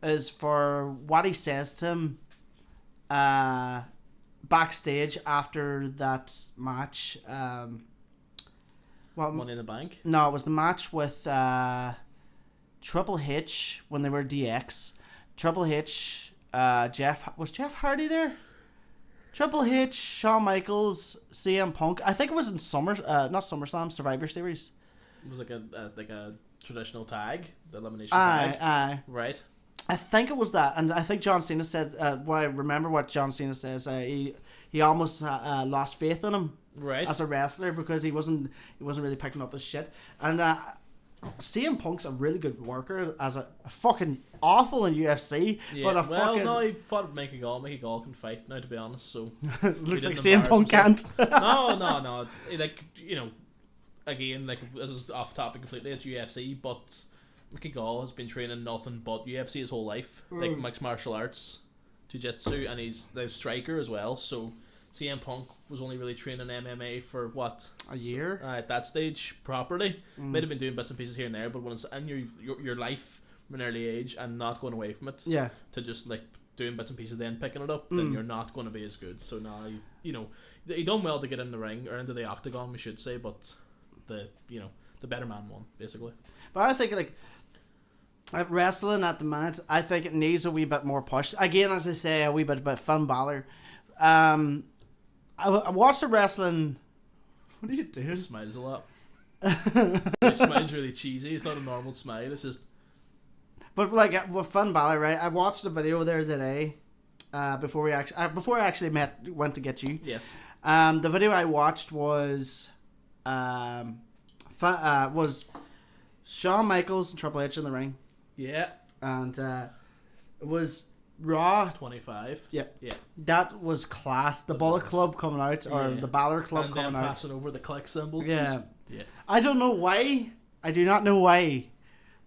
is for what he says to him backstage after that match. Money in the Bank. No, it was the match with Triple H when they were DX. Triple H, Jeff Hardy there? Triple H, Shawn Michaels, CM Punk. I think it was in not SummerSlam, Survivor Series. It was like a traditional tag, the elimination tag. Aye. Right. I think it was that, and I think John Cena said. I remember what John Cena says. He almost lost faith in him Right. as a wrestler because he wasn't really picking up his shit. And CM Punk's a really good worker, as a fucking awful in UFC, Yeah. but a Well, fucking no, he fought Mickey Gall. Mickey Gall can fight now, to be honest. So looks like didn't CM Punk embarrass can't. no. Like, you know, again, like, this is off topic completely. It's UFC, but Mickey Gall has been training nothing but UFC his whole life, like mixed martial arts, jiu-jitsu, and he's the striker as well. So CM Punk was only really training MMA for what, A year? at that stage properly. Might have been doing bits and pieces here and there, but when it's in your life from an early age and not going away from it, Yeah. to just like doing bits and pieces then picking it up, then you're not going to be as good. So now you know he done well to get in the ring or into the octagon, we should say, but the better man won basically. But I think like wrestling at the minute, I think it needs a wee bit more push. Again, as I say, a wee bit about Finn Balor. I watched the wrestling. What are you doing? He smiles a lot. His smile's really cheesy. It's not a normal smile. It's just But like with Finn Balor, right? I watched a video there today. Before I actually went to get you. yes. The video I watched was Shawn Michaels and Triple H in the ring, Yeah. and it was Raw. 25. Yeah. Yeah. That was class. The Bullet was. Club coming out, or Yeah. the Balor Club And coming then out. passing over the click symbols. Yeah. Yeah. I don't know why. I do not know why.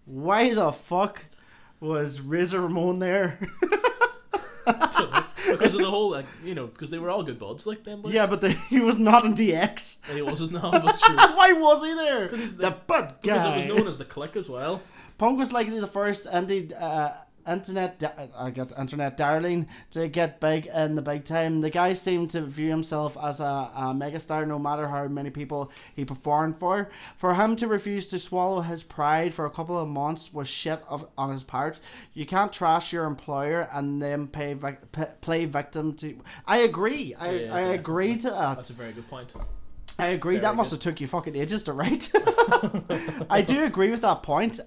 Why the fuck was Razor Ramon there? Because of the whole, like, because they were all good buds, like them boys. Yeah, but he was not in DX. And he wasn't now, but sure. Why was he there? 'Cause he's The bud Because guy. it was known as the click as well. Punk was likely the first internet darling to get big in the big time. The guy seemed to view himself as a megastar, no matter how many people he performed for. For him to refuse to swallow his pride for a couple of months was shit on his part. You can't trash your employer and then play victim to. I agree. I agree to that. That's a very good point. I agree. Very That must good. have took you fucking ages to write. I do agree with that point.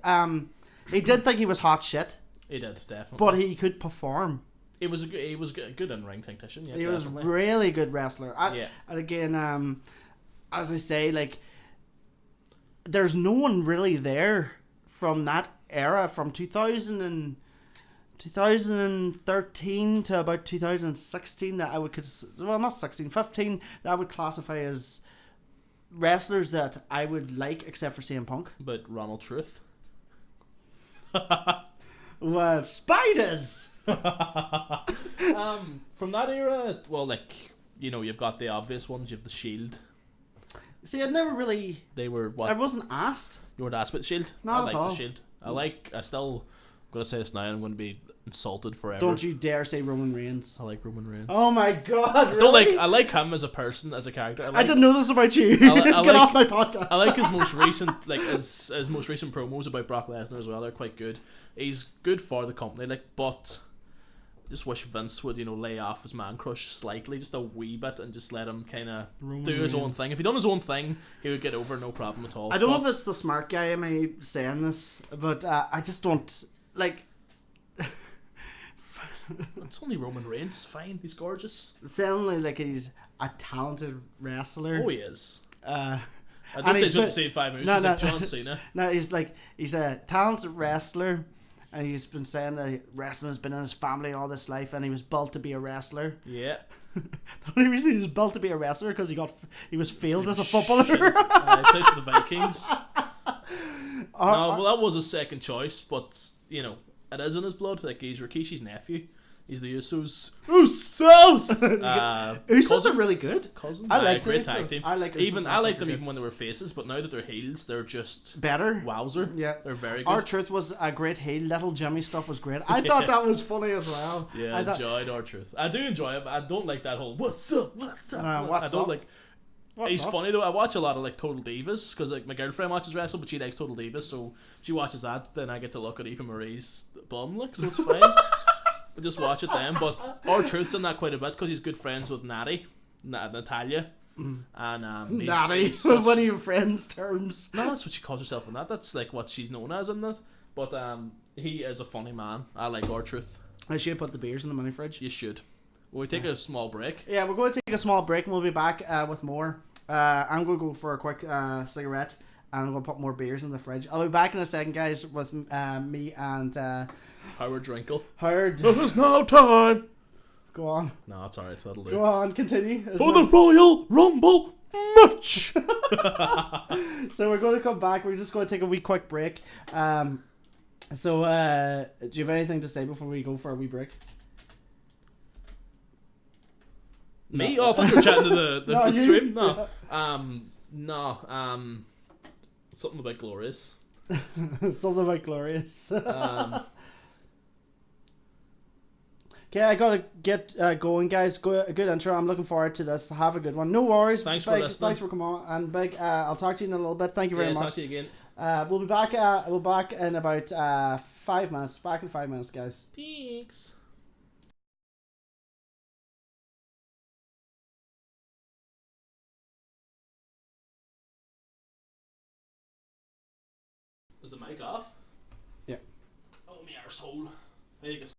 He did think he was hot shit, He did, definitely. but he could perform. He was a good in-ring tactician, yeah, He definitely. was really good wrestler. Yeah. And again, as I say, like, there's no one really there from that era, from 2013 to about 2016 that I would not 16, 15 that I would classify as wrestlers that I would like, except for CM Punk. But Ronald Truth. Well, spiders. From that era, well, like, you've got the obvious ones. You have the Shield. See, I'd never really. They were what? I wasn't asked. You weren't asked about the Shield? Not I at like all. the Shield. I still gonna say this now. I'm gonna be insulted forever. Don't you dare say Roman Reigns. I like Roman Reigns. Oh my god, really? Don't like. I like him as a person, as a character. I didn't know this about you. I Get like- off my podcast. I like his most recent, his most recent promos about Brock Lesnar as well. They're quite good. He's good for the company, but just wish Vince would, lay off his man crush slightly, just a wee bit, and just let him kind of Roman do his own Reigns. thing. If he done his own thing, he would get over no problem at all. I don't know if it's the smart guy in me saying this, but I just don't like. It's only Roman Reigns. Fine, he's gorgeous. Sounding like he's a talented wrestler. Oh, he is. Uh, I and didn't say he's John been- Cena 5 moves. No, He's no. like John Cena. No, he's a talented wrestler, and he's been saying that wrestling has been in his family all this life, and he was built to be a wrestler. Yeah. The only reason he was built to be a wrestler because he was failed as a footballer. Shit. He played for the Vikings. Or- No, well, that was his second choice, but it is in his blood. Like, he's Rikishi's nephew. He's the Usos. Usos. Usos cousin- are really good. cousin. I like great Usos. tag team. I like Usos. Even I I like think them they're even when they were faces, but now that they're heels, they're just Better. wowzer. Yeah. They're very good. R-Truth was a great heel. Little Jimmy stuff was great. I thought that was funny as well. Yeah, I I thought, enjoyed R-Truth. I do enjoy it, but I don't like that whole "What's up? What's up?" What's I don't up? like. What's He's up? funny though. I watch a lot of like Total Divas because like my girlfriend watches wrestle, but she likes Total Divas, so she watches that. Then I get to look at Eva Marie's bum, like, so it's fine. I just watch it then. But R-Truth's in that quite a bit because he's good friends with Natty, Natalia, and he's- Natty. he's such- One of your friends' terms. No, that's what she calls herself in that. That's like what she's known as in that. But he is a funny man. I like R-Truth. I should put the beers in the mini fridge. You should. Will we take a small break? Yeah, we're going to take a small break and we'll be back with more. I'm going to go for a quick cigarette and I'm going to put more beers in the fridge. I'll be back in a second, guys, with me and Howarddrinkel. Howard. There's no time. Go on. No, it's alright. That'll do. Go on, continue. Isn't For the it? Royal Rumble match. So we're going to come back. We're just going to take a wee quick break. Do you have anything to say before we go for a wee break? Me? No. Oh, I thought you were chatting to the No, you- stream. No. Something about Glorious. Something about Glorious. Um, Okay, I gotta get going, guys. Good intro. I'm looking forward to this. Have a good one. No worries. Thanks for Big, listening. Thanks for coming on. And big, I'll talk to you in a little bit. Thank you very yeah, much. talk to you again. We'll be back. We'll back in about 5 minutes. Back in 5 minutes, guys. Thanks. Is the mic off? Yeah. Oh, me arsehole. I think it's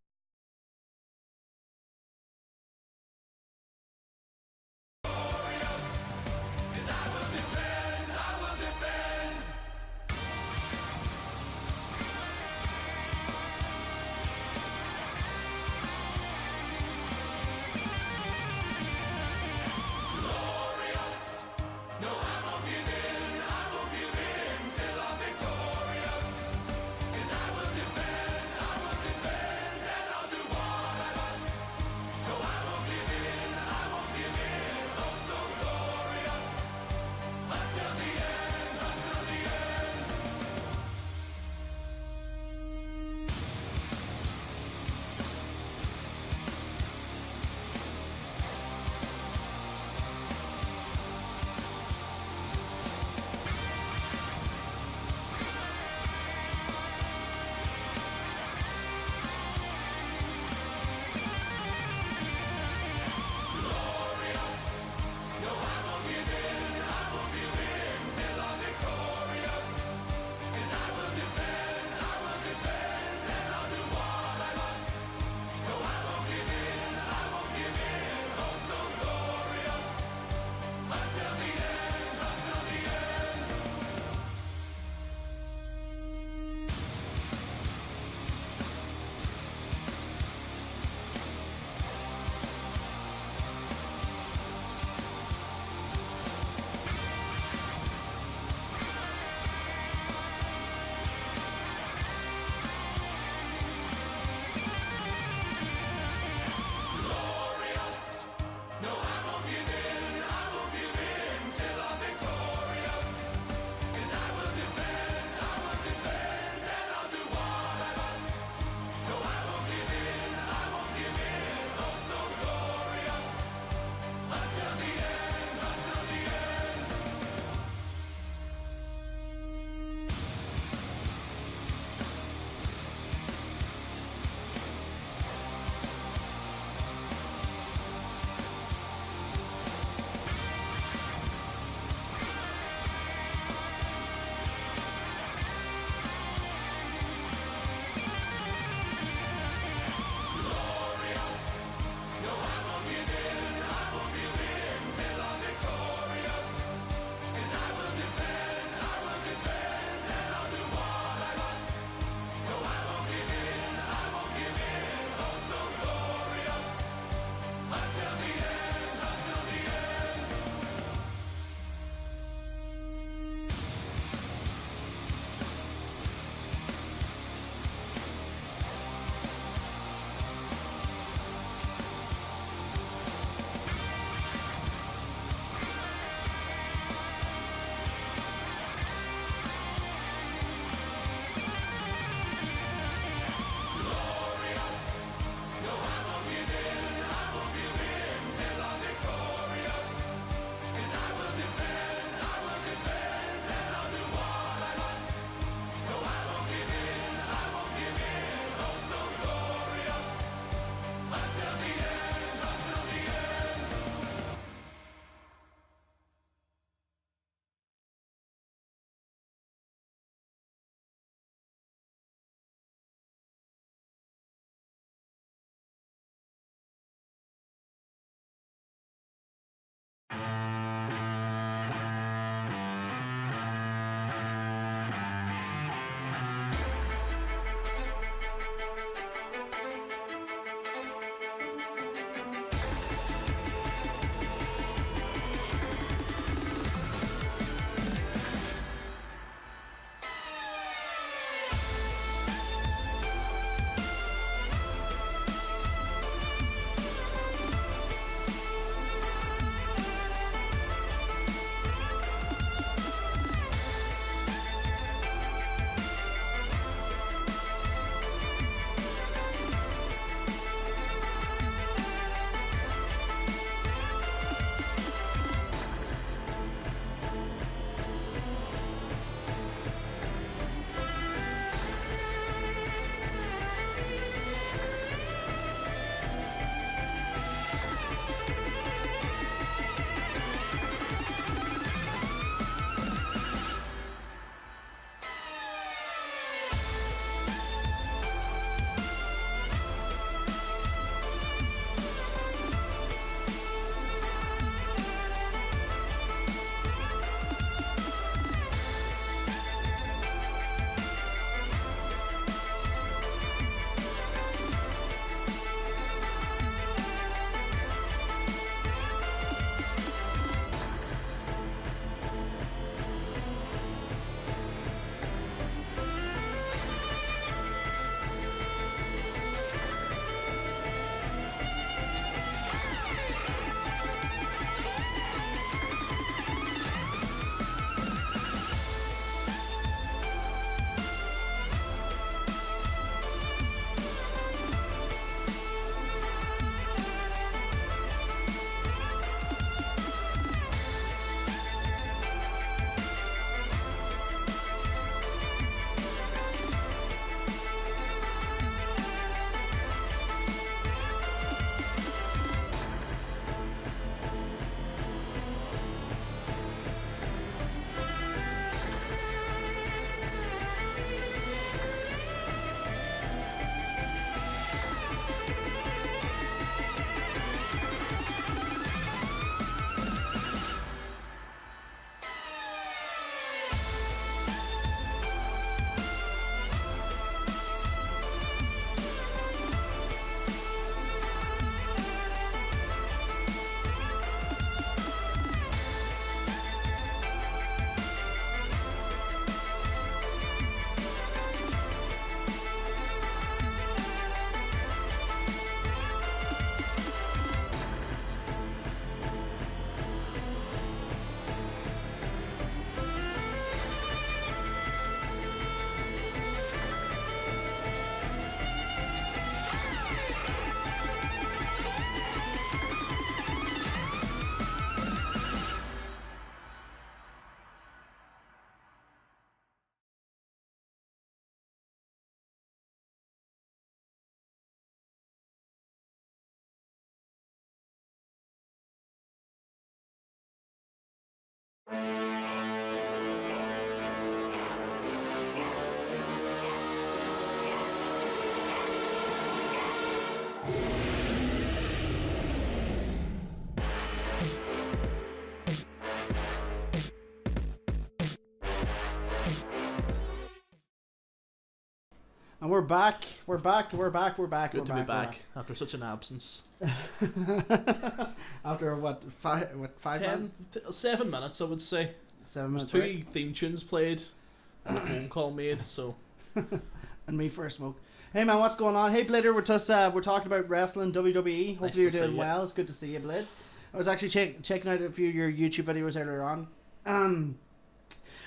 And we're back. We're back. Good to be back after such an absence. After what, 5 7 minutes, I would say. 7 minutes. There's 2 theme tunes played and a phone call made, so. And me for a smoke. Hey man, what's going on? Hey Blader, we're talking about wrestling, WWE. Hopefully Nice you're to doing see well. It's good to see you, Blade. I was actually checking out a few of your YouTube videos earlier on.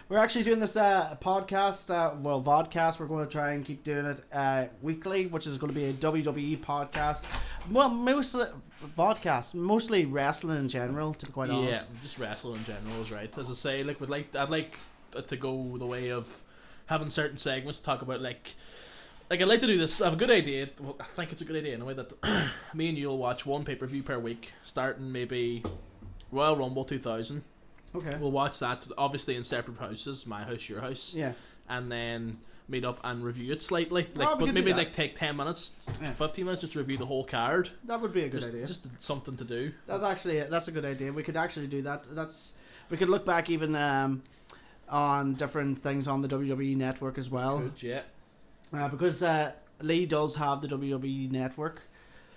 We're actually doing this podcast, Vodcast. We're going to try and keep doing it weekly, which is going to be a WWE podcast. Well, mostly Vodcast, mostly wrestling in general, to be quite honest. Yeah, just wrestling in general is right. As I say, I'd like it to go the way of having certain segments to talk about, like I'd like to do this. I have a good idea. Well, I think it's a good idea in a way that me and you'll watch one pay-per-view per week, starting maybe Royal Rumble 2000. Okay. We'll watch that, obviously in separate houses, my house, your house. Yeah. And then meet up and review it slightly. Oh, Like, we but could maybe do that. like take 10 minutes to Yeah. 15 minutes just to review the whole card. That would be a good idea. Just something to do. That's a good idea. We could actually do that. We could look back even on different things on the WWE network as well. Good, yeah. Because Lee does have the WWE network.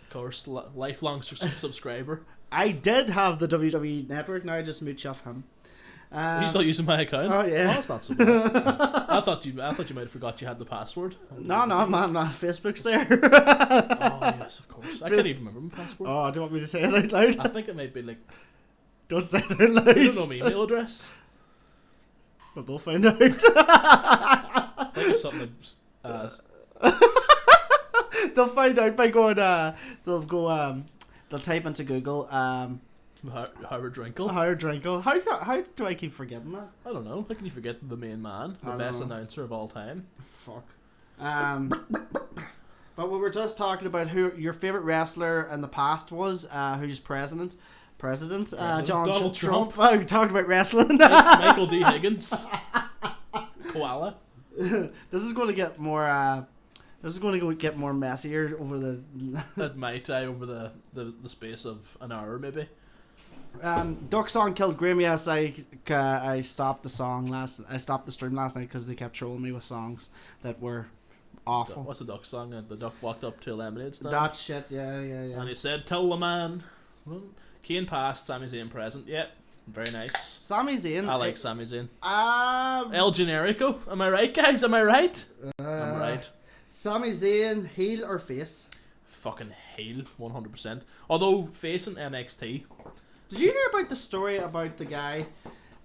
Of course, lifelong subscriber. I did have the WWE network. Now I just mooch off him. Are you still using my account? Oh yeah. Oh, that's not so bad. I thought you might have forgot you had the password. No, man, no, Facebook's there. Oh yes, of course. I can't even remember my password. Oh, do you want me to say it out loud? I think it might be like, Don't say it out I don't loud. know my email address. But they'll find out. I think it's something like, They'll find out by going. They'll type into Google. Howarddrinkel. Howarddrinkel. How do I keep forgetting that? I don't know. How can you forget the main man, the I best don't know. announcer of all time? Fuck. But we were just talking about who your favorite wrestler in the past was. Who's president? John Donald Trump. Trump. Oh, we talked about wrestling. Michael D. Higgins. Koala. This is going to get more. This is going to get more messier over the. It might over the space of an hour maybe. Duck Song killed Grim. Yes, I stopped the stream last night because they kept trolling me with songs that were awful. What's the duck song? And the duck walked up to a lemonade stand. That shit, yeah. And he said, "Tell the man." Kane passed, Sami Zayn present. Yep, very nice. Sami Zayn. I like Sami Zayn. Um, El Generico. Am I right, guys? Am I right? I'm right. Sami Zayn, heel or face? Fucking heel, 100%. Although facing NXT, Did you hear about the story about the guy?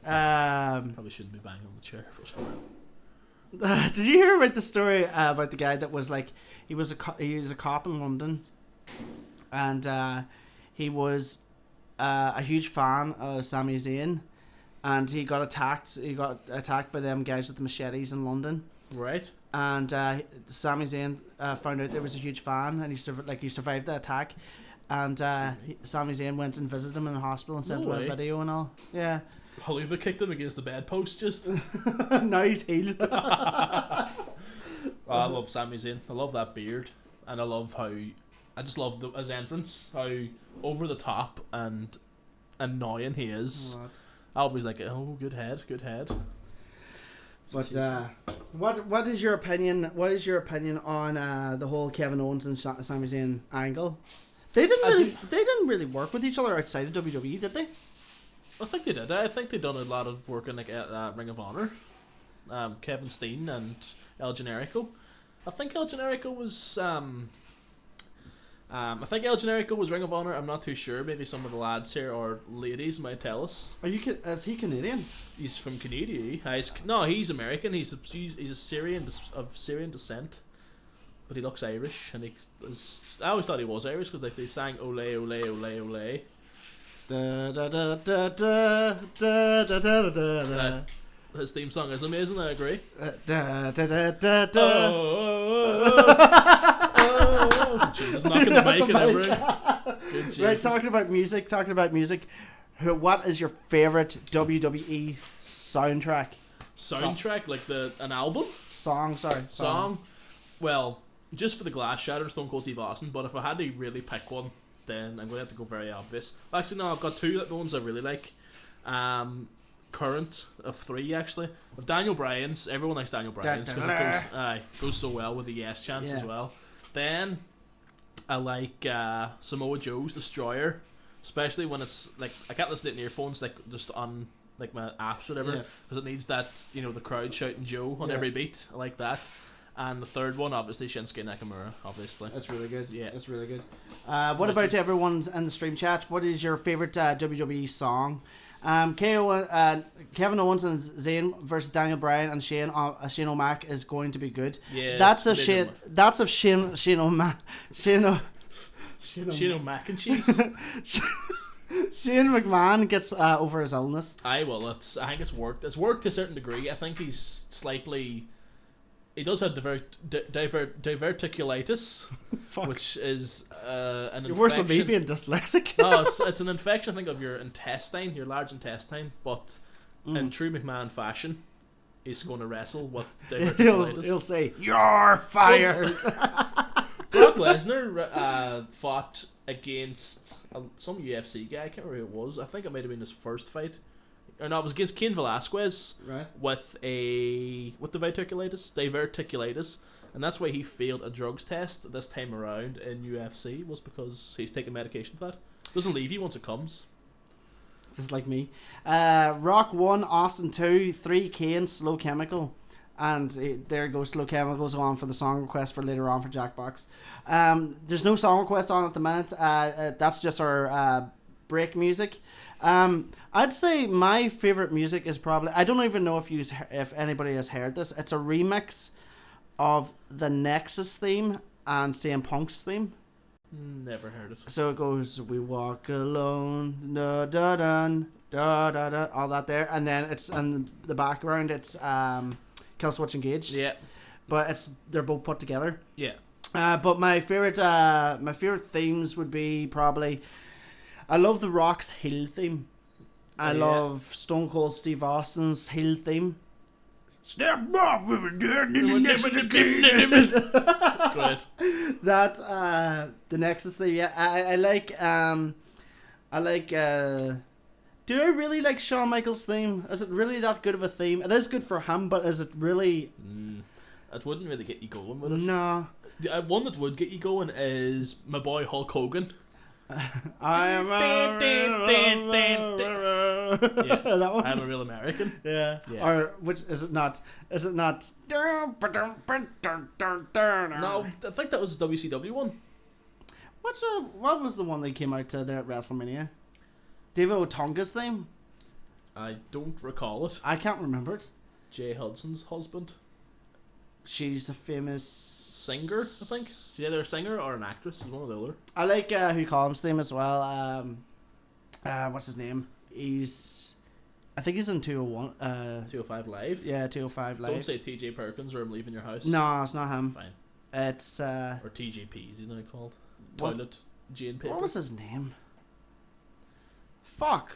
probably shouldn't be banging on the chair. But Did you hear about the story about the guy that was like he was a cop in London, and he was a huge fan of Sami Zayn, and he got attacked. He got attacked by them guys with the machetes in London. right? And Sami Zayn found out there was a huge fan, and he survived the attack. And Sami Zayn went and visited him in the hospital and sent No him a way. video and all. Yeah. Hollywood kicked him against the bedpost just. Now he's heel. I love Sami Zayn. I love that beard, and I just love his entrance. How over the top and annoying he is. I always like, oh, good head. But what is your opinion? What is your opinion on the whole Kevin Owens and Sami Zayn angle? They didn't really work with each other outside of WWE, did they? I think they did. I think they done a lot of work in like Ring of Honor. Kevin Steen and El Generico. I think El Generico was Ring of Honor. I'm not too sure. Maybe some of the lads here or ladies might tell us. Is he Canadian? He's from Canada. He's American. He's a Syrian of Syrian descent, but he looks Irish. And I always thought he was Irish because they sang "Ole Ole Ole Ole." Da da da da da da da da da da. His theme song is amazing. I agree. Da da da da da. Oh, Jesus, knocking the mic and everything. Good Jesus. Right, talking about music. What is your favorite WWE soundtrack? Soundtrack, like an album? Song. Song? Well, just for the Glass Shatter, Stone Cold Steve Austin, but if I had to really pick one, then I'm going to have to go very obvious. Actually, no, I've got two, the ones I really like. Current of three, actually. Of Daniel Bryan's, everyone likes Daniel Bryan's because it goes so well with the yes chants as well. Then I like Samoa Joe's Destroyer, especially when it's like I can't listen to it in earphones, like just on like my apps or whatever, because it needs that, you know, the crowd shouting Joe on every beat. I like that. And the third one, obviously, Shinsuke Nakamura, obviously. That's really good. Yeah. That's really good. What about everyone in the stream chat? What is your favorite WWE song? Kevin Owens and Zayn versus Daniel Bryan and Shane O'Mac is going to be good. Yeah. That's of Shane. That's of Shane O'Mac. Shane O'Mac and cheese. Shane McMahon gets over his illness. I think it's worked. It's worked to a certain degree. I think he's slightly. He does have diverticulitis, which is an You're infection. worse than me being dyslexic. No, it's an infection, I think, of your intestine, your large intestine. But in true McMahon fashion, he's going to wrestle with diverticulitis. He'll say, "You're fired." Brock Lesnar fought against some UFC guy. I can't remember who it was. I think it might have been his first fight. Or no, it was against Cain Velasquez with the diverticulitis, and that's why he failed a drugs test this time around in UFC, was because he's taking medication for that. Doesn't leave you once it comes. Just like me. Rock 1, Austin 2, 3, Kane, Slow Chemical. And there goes Slow Chemicals on for the song request for later on for Jackbox. There's no song request on at the minute. That's just our break music. I'd say my favorite music is probably, I don't even know if anybody has heard this. It's a remix of the Nexus theme and CM Punk's theme. Never heard it. So it goes, we walk alone, da da da da da da, all that there, and then it's in the background. It's Killswitch Engage. Yeah. But they're both put together. Yeah. But my favorite themes would be probably, I love The Rock's heel theme. I love Stone Cold Steve Austin's heel theme. Step off with a dead in the next Good. That the Nexus theme. Yeah, I like do I really like Shawn Michaels' theme? Is it really that good of a theme? It is good for him, but is it really? It wouldn't really get you going with it. No. One that would get you going is my boy Hulk Hogan. I am that one. I'm a real American. Yeah. Or which is it not? Is it not? No, I think that was the WCW one. What was the one that came out there at WrestleMania? David Otunga's theme? I don't recall it. I can't remember it. Jay Hudson's husband. She's a famous singer, I think. She's either a singer or an actress. She's one or the other. I like Who Column's theme as well. What's his name? I think he's in 201. 205 Live? Yeah, 205 Live. Don't say TJ Perkins or I'm leaving your house. No, it's not him. Fine. It's or TJP, he's now called. Toilet Jane Paper. What was his name? Fuck.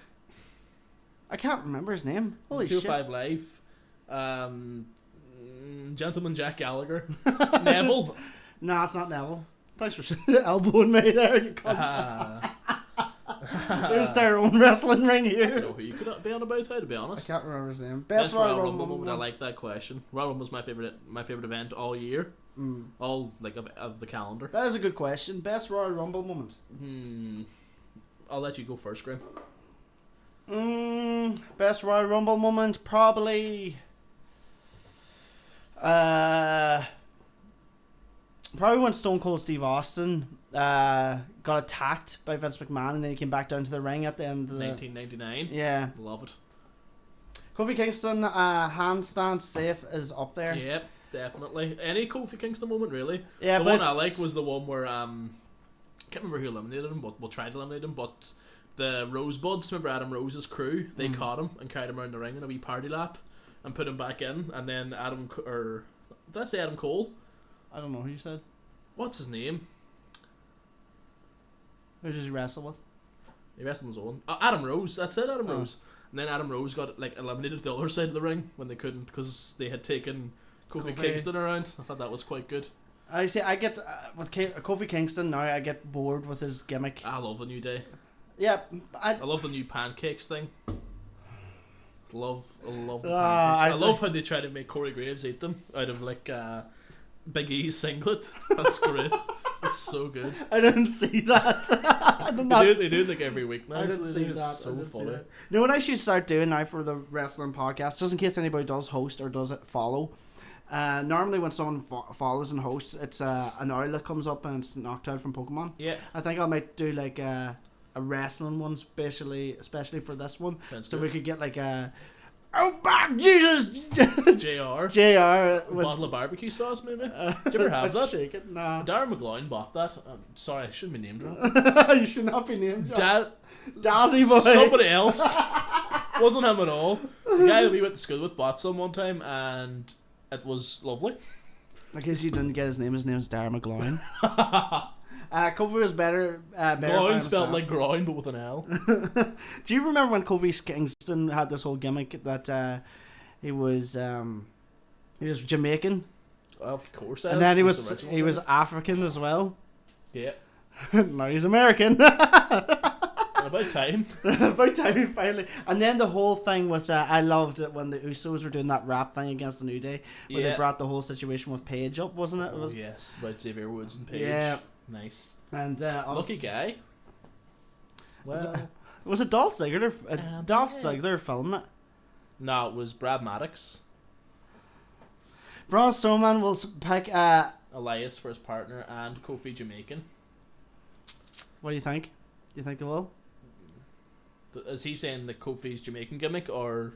I can't remember his name. Holy 205 Live. Gentleman Jack Gallagher. Neville. No, it's not Neville. Thanks for elbowing me there. You There's their own wrestling ring here. I don't know who you could be on about, to be honest. I can't remember his name. Best Royal Rumble moment. I like that question. Royal Rumble was my favorite event all year. All like of the calendar. That is a good question. Best Royal Rumble moment. I'll let you go first, Graham. Best Royal Rumble moment, probably when Stone Cold Steve Austin got attacked by Vince McMahon and then he came back down to the ring at the end of the 1999. Yeah. Love it. Kofi Kingston handstand safe is up there. Yep, definitely. Any Kofi Kingston moment, really. Yeah, the but one I like was the one where can't remember who eliminated him, but we'll try to eliminate him. But the Rosebuds, remember Adam Rose's crew? They caught him and carried him around the ring in a wee party lap and put him back in. And then did I say Adam Cole? I don't know who you said. What's his name? Who does he wrestle with? He wrestled his own. Adam Rose. That's it. Adam Rose. And then Adam Rose got like eliminated to the other side of the ring when they couldn't because they had taken Kofi Kingston around. I thought that was quite good. I see. I get with Kofi Kingston now. I get bored with his gimmick. I love the New Day. Yeah, I love the new pancakes thing. I love the pancakes. I love how they try to make Corey Graves eat them out of like Big E's singlet. That's great. It's so good. I didn't see that. They do it like every week now. I didn't see that. It's so funny. You know what I should start doing now for the wrestling podcast, just in case anybody does host or does it follow. Normally when someone follows and hosts, it's an owl that comes up and it's knocked out from Pokemon. Yeah. I think I might do like a wrestling one, especially for this one. Sounds so good. we could get like a oh my Jesus JR. JR with Bottle of barbecue sauce, maybe. Did you ever have that? Shake it? Nah. Darren McGloin bought that. Sorry, I shouldn't be named wrong. You should not be named Dazzy boy. Somebody else. Wasn't him at all. The guy that we went to school with bought some one time, and it was lovely. I guess you didn't get his name. His name is Darren McGloin. Kofi was better. McGloin spelled like groin, but with an L. Do you remember when Kofi Kingston had this whole gimmick that he was Jamaican? Of course. And then he was African as well. Yeah. Now he's American. About time. About time finally. And then the whole thing with I loved it when the Usos were doing that rap thing against the New Day, where they brought the whole situation with Paige up, wasn't it? Oh yes, about Xavier Woods and Paige. Yeah. Nice. And lucky guy. Well, was it Dolph Ziggler? Dolph Ziggler filming it. No, it was Brad Maddox. Braun Strowman will pick Elias for his partner and Kofi Jamaican. What do you think? Do you think they will? Is he saying the Kofi's Jamaican gimmick or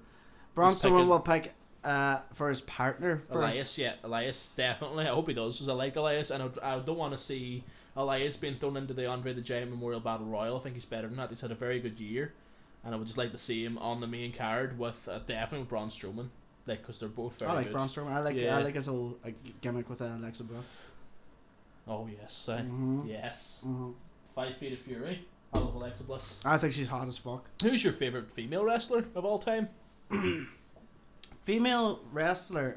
Braun Strowman will pick for his partner? Elias, yeah, Elias definitely. I hope he does, because I like Elias, and I don't want to see Elias being thrown into the Andre the Giant Memorial Battle Royal. I think he's better than that. He's had a very good year, and I would just like to see him on the main card with definitely with Braun Strowman, like because they're both very good. I like Braun Strowman. I like his whole gimmick with Alexa Bliss. Oh yes, yes. 5 Feet of Fury. I love Alexa Bliss. I think she's hot as fuck. Who's your favorite female wrestler of all time? Female wrestler,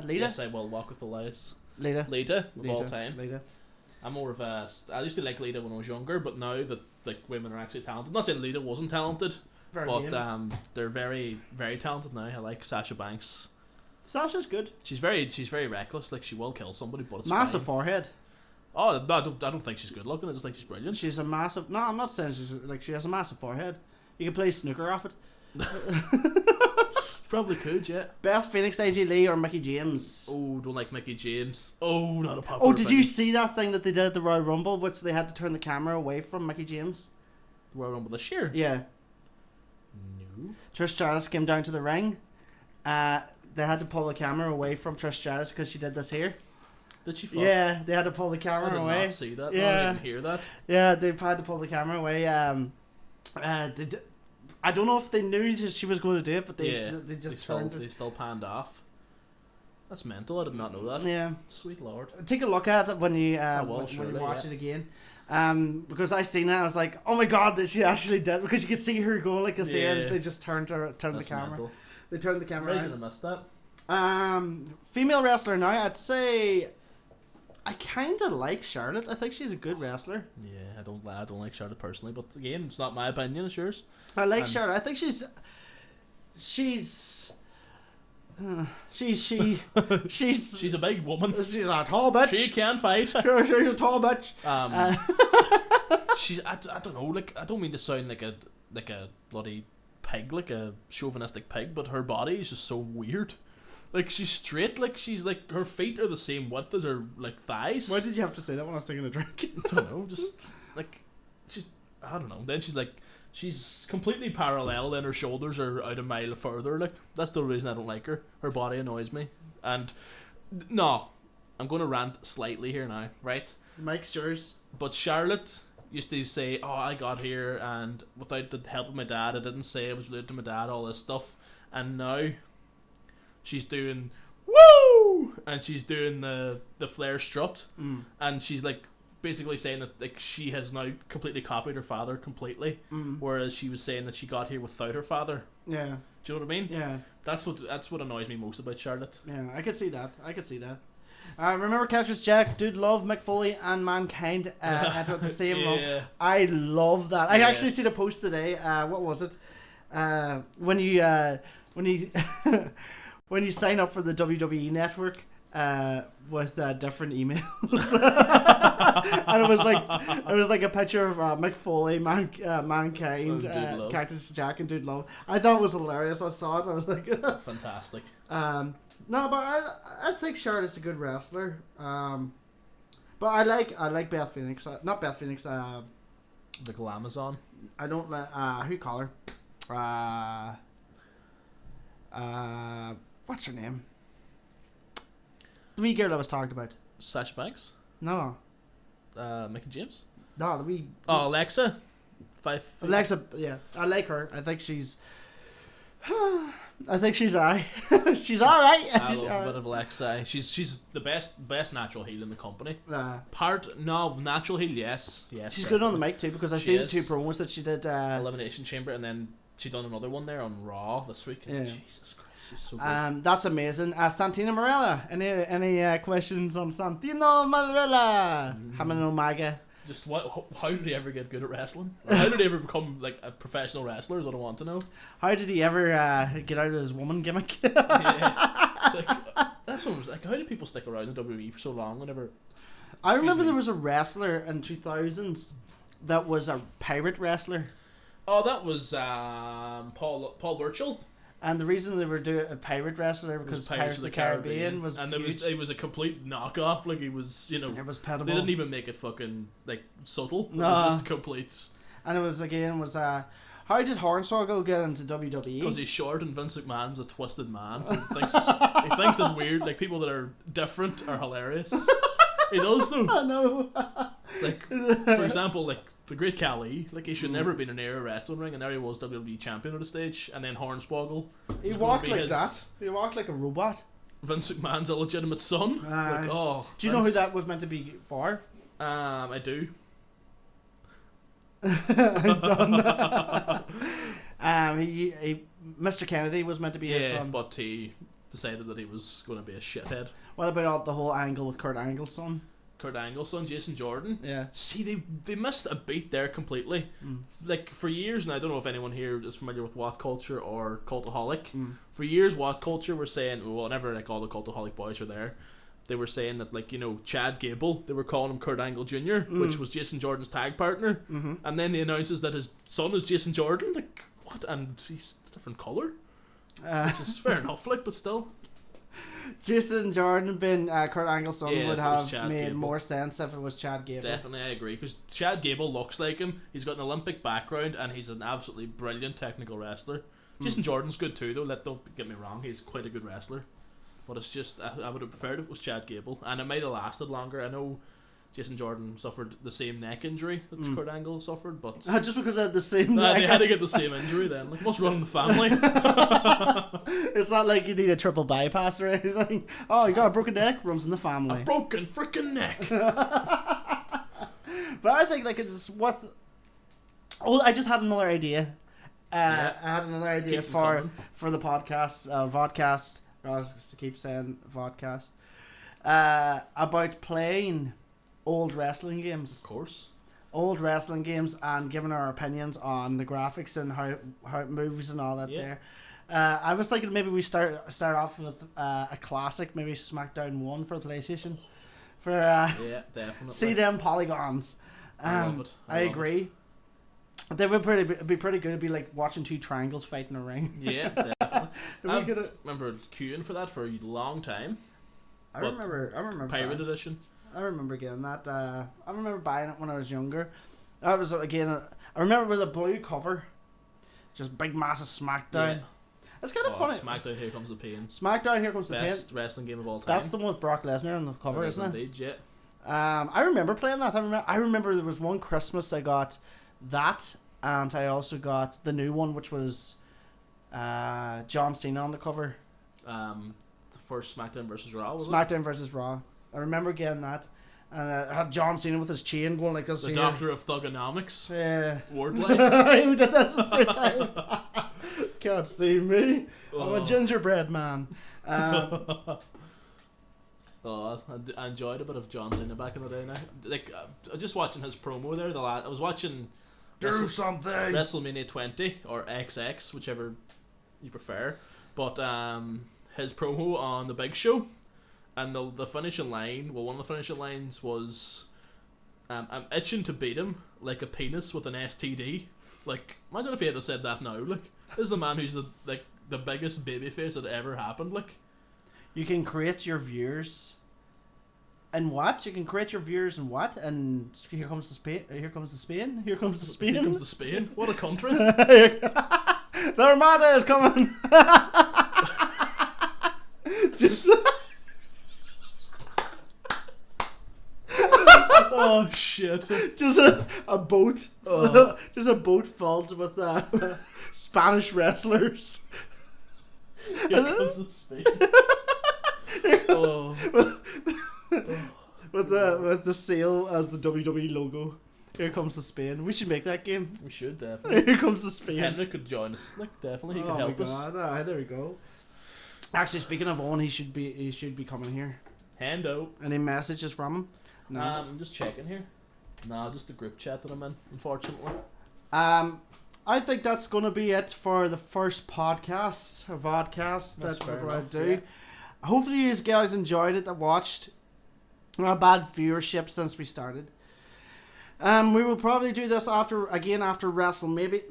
Lita. Yes, I will walk with Elias. Lita of all time. Lita. I'm more of a. I used to like Lita when I was younger, but now that like women are actually talented. Not saying Lita wasn't talented, but they're very, very talented now. I like Sasha Banks. Sasha's good. She's very reckless. Like she will kill somebody, but it's massive fine. forehead. Oh, no, I don't think she's good looking. I just think she's brilliant. She's a massive. No, I'm not saying she has a massive forehead. You can play snooker off it. Probably could, yeah. Beth Phoenix, AJ Lee, or Mickey James? Oh, don't like Mickey James. Oh, not a popular. Oh, did you see that thing that they did at the Royal Rumble, which they had to turn the camera away from Mickey James? The Royal Rumble this year? Yeah. No. Trish Stratus came down to the ring. They had to pull the camera away from Trish Stratus because she did this here. Did she fuck? Yeah, they had to pull the camera away. I did not see that. Yeah. No, I didn't hear that. Yeah, they had to pull the camera away. I don't know if they knew that she was going to do it, but they just turned it. They still panned off. That's mental. I did not know that. Yeah. Sweet Lord. Take a look at it when you surely, when you watch it again. Because I seen it, I was like, oh my god, that she actually did, because you could see her go like this here. They just turned the camera. Mental. They turned the camera. Right, did I miss that? Female wrestler now, I'd say I kind of like Charlotte. I think she's a good wrestler. Yeah, I don't like Charlotte personally, but again, it's not my opinion, it's yours. I like Charlotte. I think she's she's a big woman. She's a tall bitch. She can fight. Sure, she's a tall bitch. She's I don't know, like I don't mean to sound like a bloody pig, like a chauvinistic pig, but her body is just so weird. Like she's straight, like she's like her feet are the same width as her like thighs. Why did you have to say that when I was taking a drink? I don't know, just like I don't know. Then she's completely parallel, then her shoulders are out a mile further. Like that's the reason I don't like her. Her body annoys me. And no, I'm going to rant slightly here now, right? Mike's yours. But Charlotte used to say, "Oh, I got here, and without the help of my dad, I didn't say I was related to my dad, all this stuff." And now she's doing woo, and she's doing the Flair strut, and she's like basically saying that like she has now completely copied her father completely, whereas she was saying that she got here without her father. Yeah. Do you know what I mean? Yeah. That's what annoys me most about Charlotte. Yeah, I could see that. Remember Cactus Jack, Dude Love, Mick Foley, and Mankind entered the same room. Yeah. I love that. I Yeah. actually seen a post today. What was it? When you when you sign up for the WWE network with different emails, and it was like a picture of Mick Foley, Mankind, Dude Love. Cactus Jack, and Dude Love. I thought it was hilarious. I saw it. I was like, Fantastic. no, but I think Charlotte's a good wrestler. But I like Beth Phoenix. Not Beth Phoenix. The Glamazon. I don't like who you call her? What's her name? The wee girl I was talking about. Sasha Banks. No, Mickey James. no, the wee. Oh, Alexa. Alexa, yeah, I like her. I think she's. I think she's she's all right. I love a bit of Alexa. She's the best natural heel in the company. Natural heel, yes. She's good on the mic too, because I She seen is. 2 promos that she did. Elimination Chamber, and then she done another one there on Raw this week. Yeah. Jesus Christ, she's so good. That's amazing. Santina Morella. Any questions on Santino Morella? Hamano Maga. Just how did he ever get good at wrestling? Or how did he ever become like a professional wrestler? Is what I want to know. How did he ever get out of his woman gimmick? Yeah. Like, that's what I was like. How did people stick around in WWE for so long? Whenever I remember me. there was a wrestler in 2000s that was a pirate wrestler. Oh, that was Paul Burchill. And the reason they were doing a pirate wrestler because Pirates of the Caribbean was and huge. it was a complete knockoff. Like he was, It was pitiable. they didn't even make it fucking like subtle. No. It was just complete. And it was how did Hornswoggle get into WWE? Because he's short and Vince McMahon's a twisted man. He thinks it's weird. Like people that are different are hilarious. He does though. I know. Like for example, like the Great Khali, like he should never have been in a wrestling ring, and there he was WWE champion on the stage, and then Hornswoggle. He was walked gonna be like that. He walked like a robot. Vince McMahon's illegitimate son. Like, oh. Do you know who that was meant to be for? I do. I'm done. Mr. Kennedy was meant to be his son. But he decided that he was going to be a shithead. What about the whole angle with Kurt Angle's son? Kurt Angle's son, Jason Jordan. Yeah. See, they missed a beat there completely. Like for years, and I don't know if anyone here is familiar with What Culture or Cultaholic. For years, What Culture were saying, well, whenever like all the Cultaholic boys were there, they were saying that like Chad Gable, they were calling him Kurt Angle Jr., which was Jason Jordan's tag partner, and then he announces that his son is Jason Jordan. Like what? And he's a different color, which is fair enough. Like, but still. Jason Jordan being Kurt Angle's son would have made Gable. more sense if it was Chad Gable. Definitely, I agree. Because Chad Gable looks like him. He's got an Olympic background, and he's an absolutely brilliant technical wrestler. Jason Jordan's good too, though. Don't get me wrong. He's quite a good wrestler. But it's just I would have preferred if it was Chad Gable, and it might have lasted longer. I know Jason Jordan suffered the same neck injury that Kurt Angle suffered, but just because they had the same they had to get the same injury then. Like, what's wrong in the family? It's not like you need a triple bypass or anything. Oh, you got a broken neck? Runs in the family. A broken freaking neck. But I think like it's what. Oh, I just had another idea. I had another idea Keep them for the podcast, Vodcast. I was to keep saying Vodcast. About playing old wrestling games. Of course. Old wrestling games and giving our opinions on the graphics and how it moves and all that there. I was thinking maybe we start off with a classic, maybe SmackDown 1 for PlayStation. For yeah, definitely. see them polygons. I love it. I agree. They would be pretty good. It'd be like watching 2 triangles fight in a ring. Yeah, definitely. I Gonna... remember queuing for that for a long time. I remember Pirate Edition. I remember getting that. I remember buying it when I was younger. That was again. I remember it was a blue cover, just big massive SmackDown. Yeah. It's kind of funny. SmackDown, Here Comes the Pain. SmackDown, Here Comes the Pain. Best wrestling game of all time. That's the one with Brock Lesnar on the cover, isn't it? Indeed, yeah. I remember playing that. I remember there was one Christmas I got that, and I also got the new one, which was John Cena on the cover. The first SmackDown versus Raw, was SmackDown versus Raw. I remember getting that. And I had John Cena with his chain going like this. The here. Doctor of Thugonomics. Yeah. Wordlife. Who did that at the same time? Can't see me. I'm a Oh. gingerbread man. I enjoyed a bit of John Cena back in the day. Now, like, just watching his promo there. I was watching Do something. WrestleMania 20 or XX, whichever you prefer. But his promo on the Big Show, and the finishing line. Well, one of the finishing lines was, "I'm itching to beat him like a penis with an STD." Like, imagine if he had said that now. Like, this is the man who's the biggest babyface that ever happened. Like, You can create your viewers. And what? You can create your viewers and what? And here comes the Spain. Here comes the Spain. Here comes the Spain. here comes the Spain. What a country! The Armada is coming. Just. Oh shit! Just a boat. Just a boat filled with Spanish wrestlers. Here comes the Spain. Oh. With the sail as the WWE logo. Here comes the Spain. We should make that game. We should definitely. Here comes the Spain. Henry could join us. Like, definitely, he could Oh help my us. god! There we go. Actually, speaking of Owen, he should be coming here. Hand out. Any messages from him? No. I'm just checking here. Nah, just the group chat that I'm in. Unfortunately. I think that's gonna be it for the first podcast, or vodcast That's that fair we're going enough, to do. yeah. Hopefully, you guys enjoyed it. That watched. Not a bad viewership since we started. We will probably do this after Wrestle. Maybe.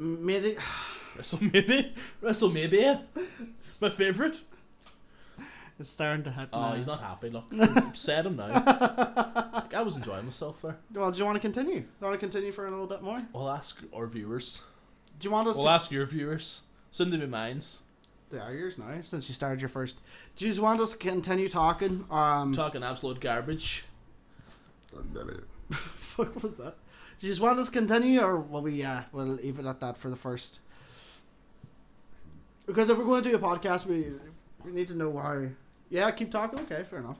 WrestleMania. My favourite. It's starting to hit. Oh, now. he's not happy. Look, upset him now. Like, I was enjoying myself there. Well, do you want to continue? Do you want to continue for a little bit more? We'll ask our viewers. Do you want us We'll to? ask your viewers. Soon to be mine's. They are yours now, since you started your first. Do you just want us to continue talking? Talking absolute garbage. Fuck was that? Do you just want us to continue, or will we'll leave it at that for the first? Because if we're going to do a podcast, we need to know how. Yeah, keep talking. Okay, fair enough.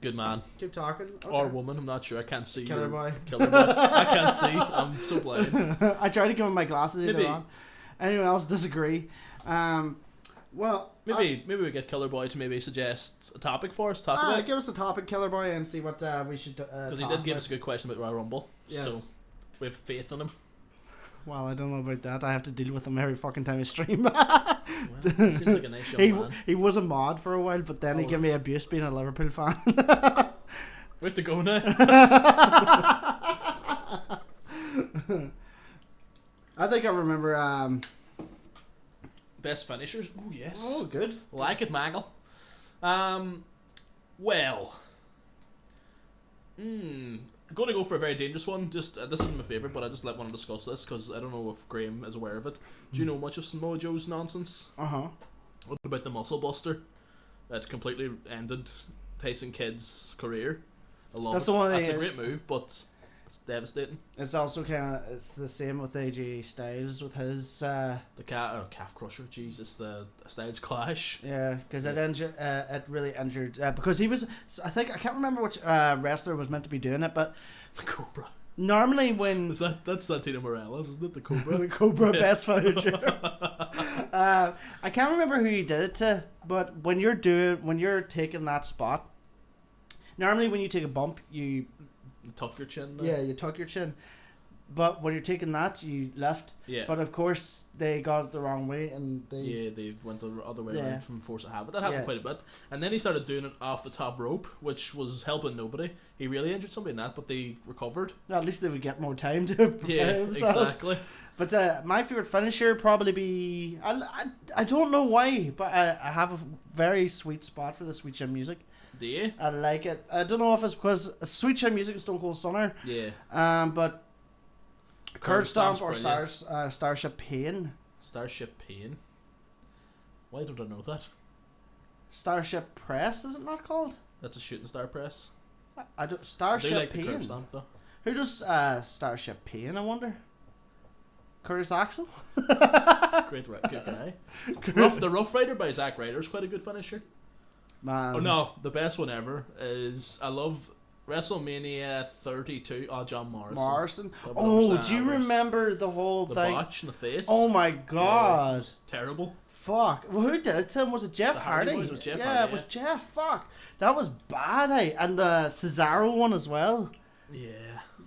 Good man. Keep talking. Okay. Or woman, I'm not sure. I can't see. Killer boy. Killer boy. I can't see. I'm so blind. I tried to give him my glasses either Maybe. on. Anyone else disagree? Well, Maybe we get Killer Boy to maybe suggest a topic for us. Talk about. give us a topic, Killer Boy, and see what we should. Because he did give us a good question about Royal Rumble. Yes. So we have faith in him. Well, I don't know about that. I have to deal with him every fucking time I stream. Well, he seems like a nice young man. He was a mod for a while, but then he Oh. gave me abuse being a Liverpool fan. We have to go now. I think I remember. Best finishers. Oh yes. Oh, good. Like it, Mangle. Well. I'm going to go for a very dangerous one. Just this isn't my favourite, but I just want to discuss this because I don't know if Graham is aware of it. Do you know much of Samoa Joe's nonsense? What about the Muscle Buster that completely ended Tyson Kidd's career? That's the one That's they- a great move, but it's devastating. It's also it's the same with AJ Styles with his The calf crusher, Jesus, the Styles clash. yeah, because it really injured because he was I can't remember which wrestler was meant to be doing it, but The Cobra. normally when That's Santino Morales, isn't it? The Cobra. the Cobra Yeah. best finisher. I can't remember who he did it to, but when you're taking that spot, normally when you take a bump, you Tuck your chin. Now. you tuck your chin, but when you're taking that, you lift. Yeah. But of course, they got it the wrong way, and They went the other way Yeah. around from force of habit. That happened Yeah. quite a bit. And then he started doing it off the top rope, which was helping nobody. He really injured somebody in that, but they recovered. at least they would get more time to Yeah, prepare themselves. exactly. But my favorite finisher probably be I don't know why, but I have a very sweet spot for the Sweet Chin Music. Do you? I like it. I don't know if it's because Sweet Chin Music is Stone Cold Stunner. Yeah. But Curb Stomp or Stomp's Starship Pain. Starship Pain. Why don't I know that? Starship Press, is it not called? That's a shooting star press. I don't. I do Starship like the Pain. curb stomp though. Who does Starship Pain? I wonder. Curtis Axel. Great good guy. The Rough Rider by Zack Ryder's quite a good finisher. Man. Oh no, the best one ever is I love WrestleMania 32. Oh, John Morrison. Morrison. That Oh, was do you remember the whole the thing? botch in the face? Oh my Yeah, it god. was terrible. Fuck. Well, who did it to him? Was it Jeff The Hardy Hardy? Boys, it was Jeff yeah, Hardy, it was Jeff. Fuck. That was bad, eh? And the Cesaro one as well. Yeah.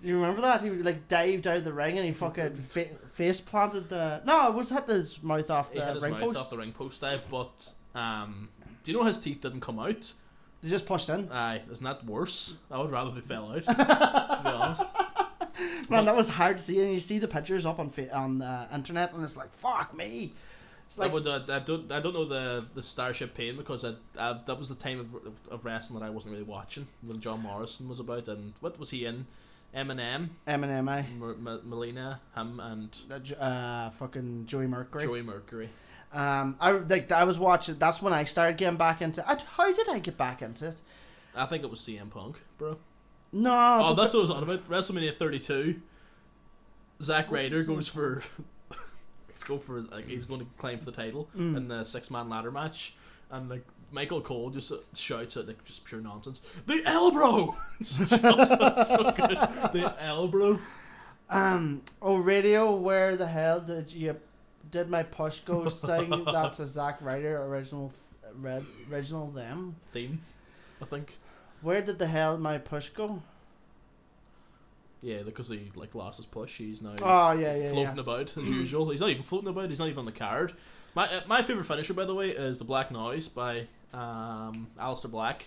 You remember that? He like dived out of the ring and he fucking face planted the. No, it was hit his mouth off He the hit his ring mouth post. off the ring post there, but do you know his teeth didn't come out? They just pushed in. Aye, isn't that worse? I would rather they fell out, to be honest. Man, that was hard to see, and you see the pictures up on internet, and it's like, fuck me. It's like, I don't know the Starship Pain because that was the time of wrestling that I wasn't really watching when John Morrison was about, and what was he in? Eminem, Melina, him, and fucking Joey Mercury. Joey Mercury. I was watching. That's when I started getting back into. How did I get back into it? I think it was CM Punk, bro. No. Oh, that's what I was on about. WrestleMania 32. Zack Ryder goes for. He's going to claim for the title in the 6-man ladder match, and like Michael Cole just shouts at like just pure nonsense. The elbow. It's so good. The elbow. Radio. Where the hell did my push go sing? That's a Zack Ryder original them Theme, I think. Where did the hell my push go? Yeah, because he like lost his push. He's now floating about as usual. He's not even floating about. He's not even on the card. My favorite finisher, by the way, is the Black Noise by Aleister Black.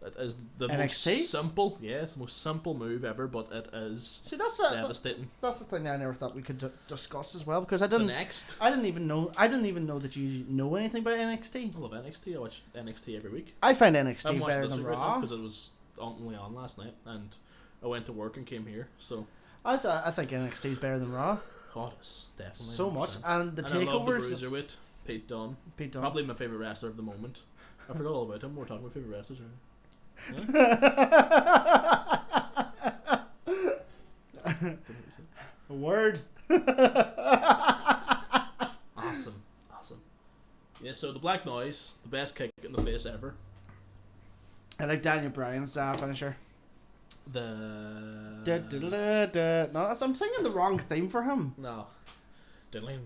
It is the NXT? most simple. Yeah, it's the most simple move ever, but it is devastating. That's the thing I never thought we could discuss as well, because I The didn't next. I didn't even know that you know anything about NXT. I love NXT. I watch NXT every week. I find I'm NXT watching better this than right now Raw. because it was only on last night, and I went to work and came here. So I think NXT is better than Raw. oh, it's definitely So much, 100%. and the I love the takeovers. Bruiserweight, Pete Dunne. Probably my favorite wrestler of the moment. I forgot all about him. We're talking about favorite wrestlers. Yeah? Word. Awesome. Yeah, so the Black Noise, the best kick in the face ever. I like Daniel Bryan's finisher. No, I'm singing the wrong theme for him. No. Diddling.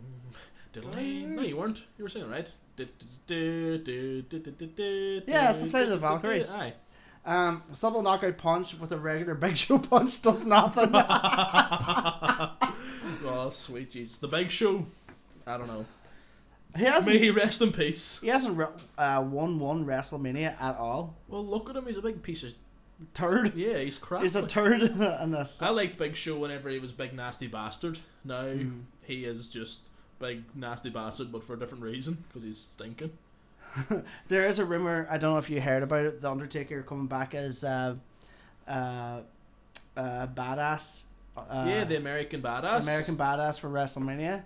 No, you weren't. You were singing right. Yeah, it's the Flight of the Valkyries. Aye. Simple knockout punch with a regular Big Show punch does nothing. Oh, sweet jeez. The Big Show. I don't know. May he rest in peace. He hasn't won WrestleMania at all. Well, look at him. He's a big piece of Turd. Yeah, he's crap. He's a turd in a. I liked Big Show whenever he was Big Nasty Bastard. Now he is just Big Nasty Bastard, but for a different reason, because he's stinking. There is a rumor. I don't know if you heard about it. The Undertaker coming back as badass. Yeah, the American Badass. American Badass for WrestleMania.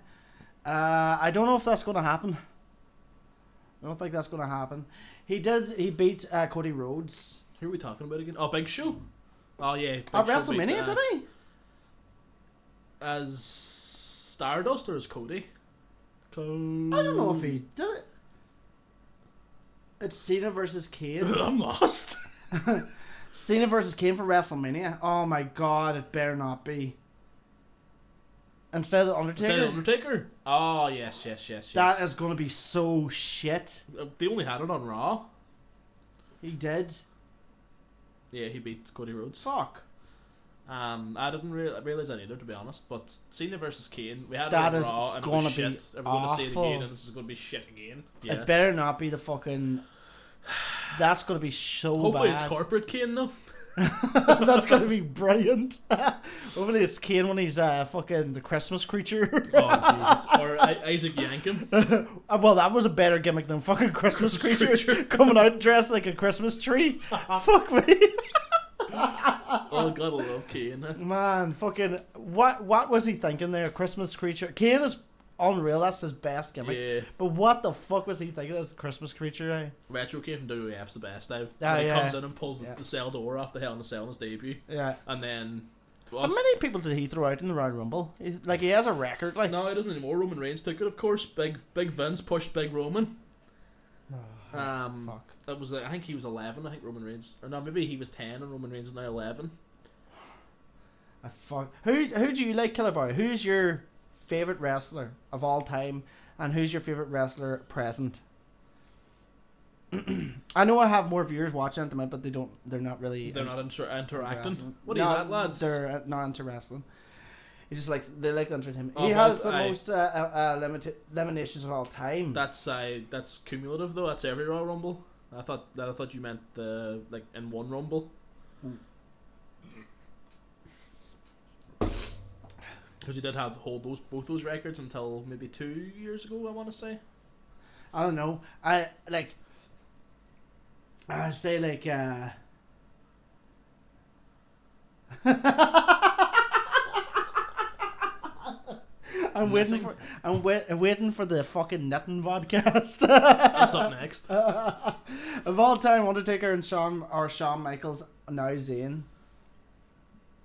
I don't know if that's going to happen. I don't think that's going to happen. He beat Cody Rhodes. Who are we talking about again? Oh, Big Show. Oh yeah. At WrestleMania, did he? As Stardust or as Cody? I don't know if he did it. It's Cena versus Kane. I'm lost. Cena versus Kane for WrestleMania. Oh my god, it better not be. Instead of the Undertaker. Instead of Undertaker. Oh yes. That is going to be so shit. They only had it on Raw. He did. Yeah, he beat Cody Rhodes. Fuck. I didn't realize that either, to be honest. But Cena versus Kane, we had that it on Raw, and it was shit. We're going to see it again, and this is going to be shit again. Yes. It better not be the fucking. That's going to be so Hopefully bad. it's corporate Kane though. That's going to be brilliant. Hopefully it's Kane when he's fucking the Christmas creature. Oh jeez. Or Isaac Yankem. Well, that was a better gimmick than fucking Christmas creature coming out dressed like a Christmas tree. Fuck me. Oh, gotta love Kane. Man, fucking what was he thinking there? Christmas creature. Kane is unreal. That's his best gimmick. Yeah. But what the fuck was he thinking as a Christmas creature? Eh? Retro Kane from WWF's the best. When yeah. he comes in and pulls the cell door off the Hell in a Cell in his debut. Yeah. And then. How many people did he throw out in the Royal Rumble? He has a record. Like no, he doesn't anymore. Roman Reigns took it, of course. Big Vince pushed Big Roman. Fuck. That was I think he was 11. I think Roman Reigns, or no, maybe he was 10 and Roman Reigns is now 11. Fuck. Who do you like, Killer Boy? Who's your favorite wrestler of all time, and who's your favorite wrestler present? I know I have more viewers watching at the minute, but they're not really. They're not interacting. wrestling. What is that, lads? They're not into wrestling. He just they like to entertain him. Oh, He has the aye. most eliminations of all time. That's cumulative though. That's every Royal Rumble. I thought you meant the like in one Rumble. Because he did hold both those records until maybe 2 years ago, I want to say. I don't know. I say I'm waiting for the fucking knitting vodcast. What's up next? Of all time, Undertaker and Shawn Michaels, now Zayn.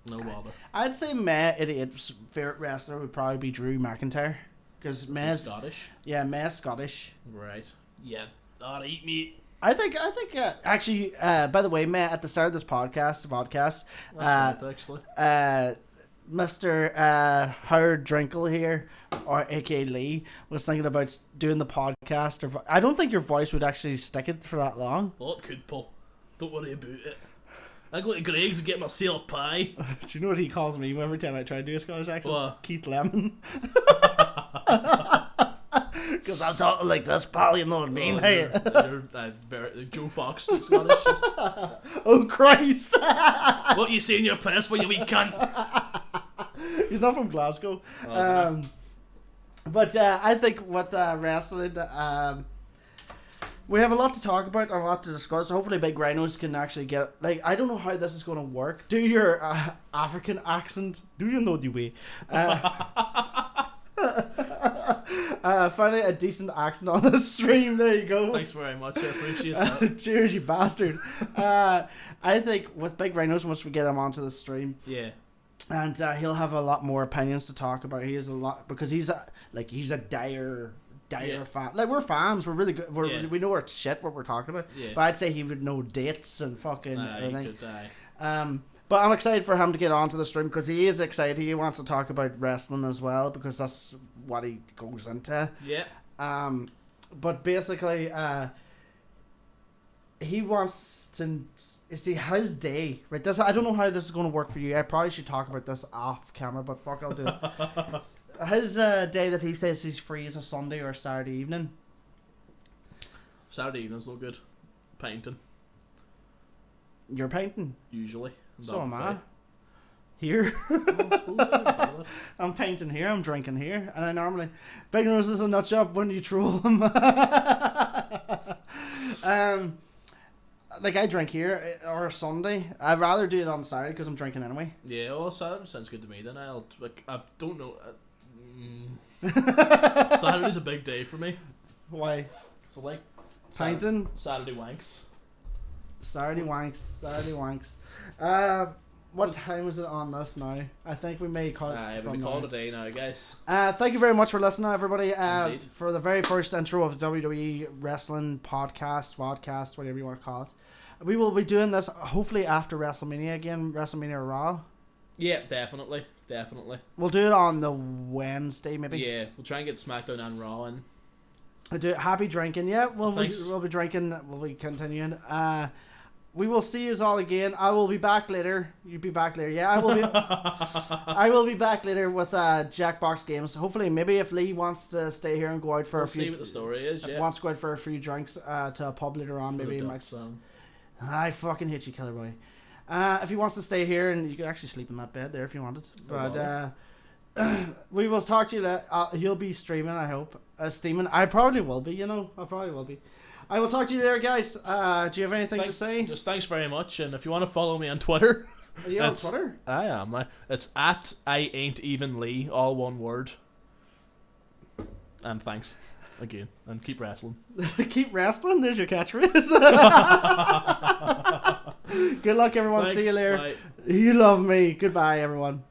No bother. I'd say my idiot's favorite wrestler would probably be Drew McIntyre, because He's May's Scottish. Yeah, May's Scottish. Right. Yeah. Ought to eat meat. I think actually, by the way, May, at the start of this vodcast, That's right, actually. Mr. Howarddrinkel here, or aka Lee, was thinking about doing the podcast. I don't think your voice would actually stick it for that long. Well, it could, Paul. Don't worry about it. I go to Greg's and get myself pie. Do you know what he calls me every time I try to do a Scottish accent? What? Keith Lemon. Because I'm talking like this, pal, you know what I mean? Hey. You're very, Joe Fox took Scottish. Oh, Christ. What you say in your pants for you wee cunt? He's not from Glasgow. Oh, But I think with wrestling, we have a lot to talk about and a lot to discuss. Hopefully Big Rhinos can actually get... I don't know how this is going to work. Do your African accent. Do you know the way? Finally a decent accent on the stream. There you go. Thanks very much. I appreciate that. Cheers, you bastard. I think with Big Rhinos, once we get him onto the stream... Yeah. And he'll have a lot more opinions to talk about. He has a lot because he's a dire fan. Like, we're fans. We're really good. We know our shit what we're talking about. Yeah. But I'd say he would know dates and fucking everything. He could die. But I'm excited for him to get onto the stream because he is excited. He wants to talk about wrestling as well because that's what he goes into. Yeah. But basically, he wants to. You see, his day, right? I don't know how this is going to work for you. I probably should talk about this off camera, but fuck, I'll do it. His day that he says he's free is a Sunday or a Saturday evening. Saturday evening's no good. Painting. You're painting? Usually. So am I. Here. I'm painting here, I'm drinking here, and I normally... Big Nose is a nut job when you troll him. Like, I drink here or a Sunday. I'd rather do it on Saturday because I'm drinking anyway. Yeah, well, Saturday sounds good to me then. I don't know. Saturday's a big day for me. Why? So, like, Painting? Saturday wanks. Saturday wanks. What time is it on this now? I think we may call it We call it a day now, guys. Thank you very much for listening, everybody. Indeed. For the very first intro of the WWE Wrestling Podcast, Vodcast, whatever you want to call it. We will be doing this hopefully after WrestleMania again, WrestleMania Raw. Yeah, definitely. We'll do it on the Wednesday, maybe. Yeah, we'll try and get SmackDown and Raw in. We'll do happy drinking. Yeah, we'll be drinking. We'll be continuing. We will see you all again. I will be back later. You'll be back later. Yeah, I will be. I will be back later with Jackbox Games. Hopefully, maybe if Lee wants to stay here and go out for a few. See what the story is. Yeah. Wants to go out for a few drinks to a pub later on, maybe. I fucking hate you, Killer Boy. If he wants to stay here, and you could actually sleep in that bed there if you wanted. But we will talk to you later. He'll be streaming, I hope. Steaming. I probably will be. I probably will be. I will talk to you there, guys. Do you have anything to say? Just thanks very much, and if you want to follow me on Twitter, are you on Twitter? I am. It's at I ain't even Lee, all one word. And thanks again, and keep wrestling. Keep wrestling. There's your catchphrase. Good luck, everyone. Thanks, See you later. bye. You love me. Goodbye, everyone.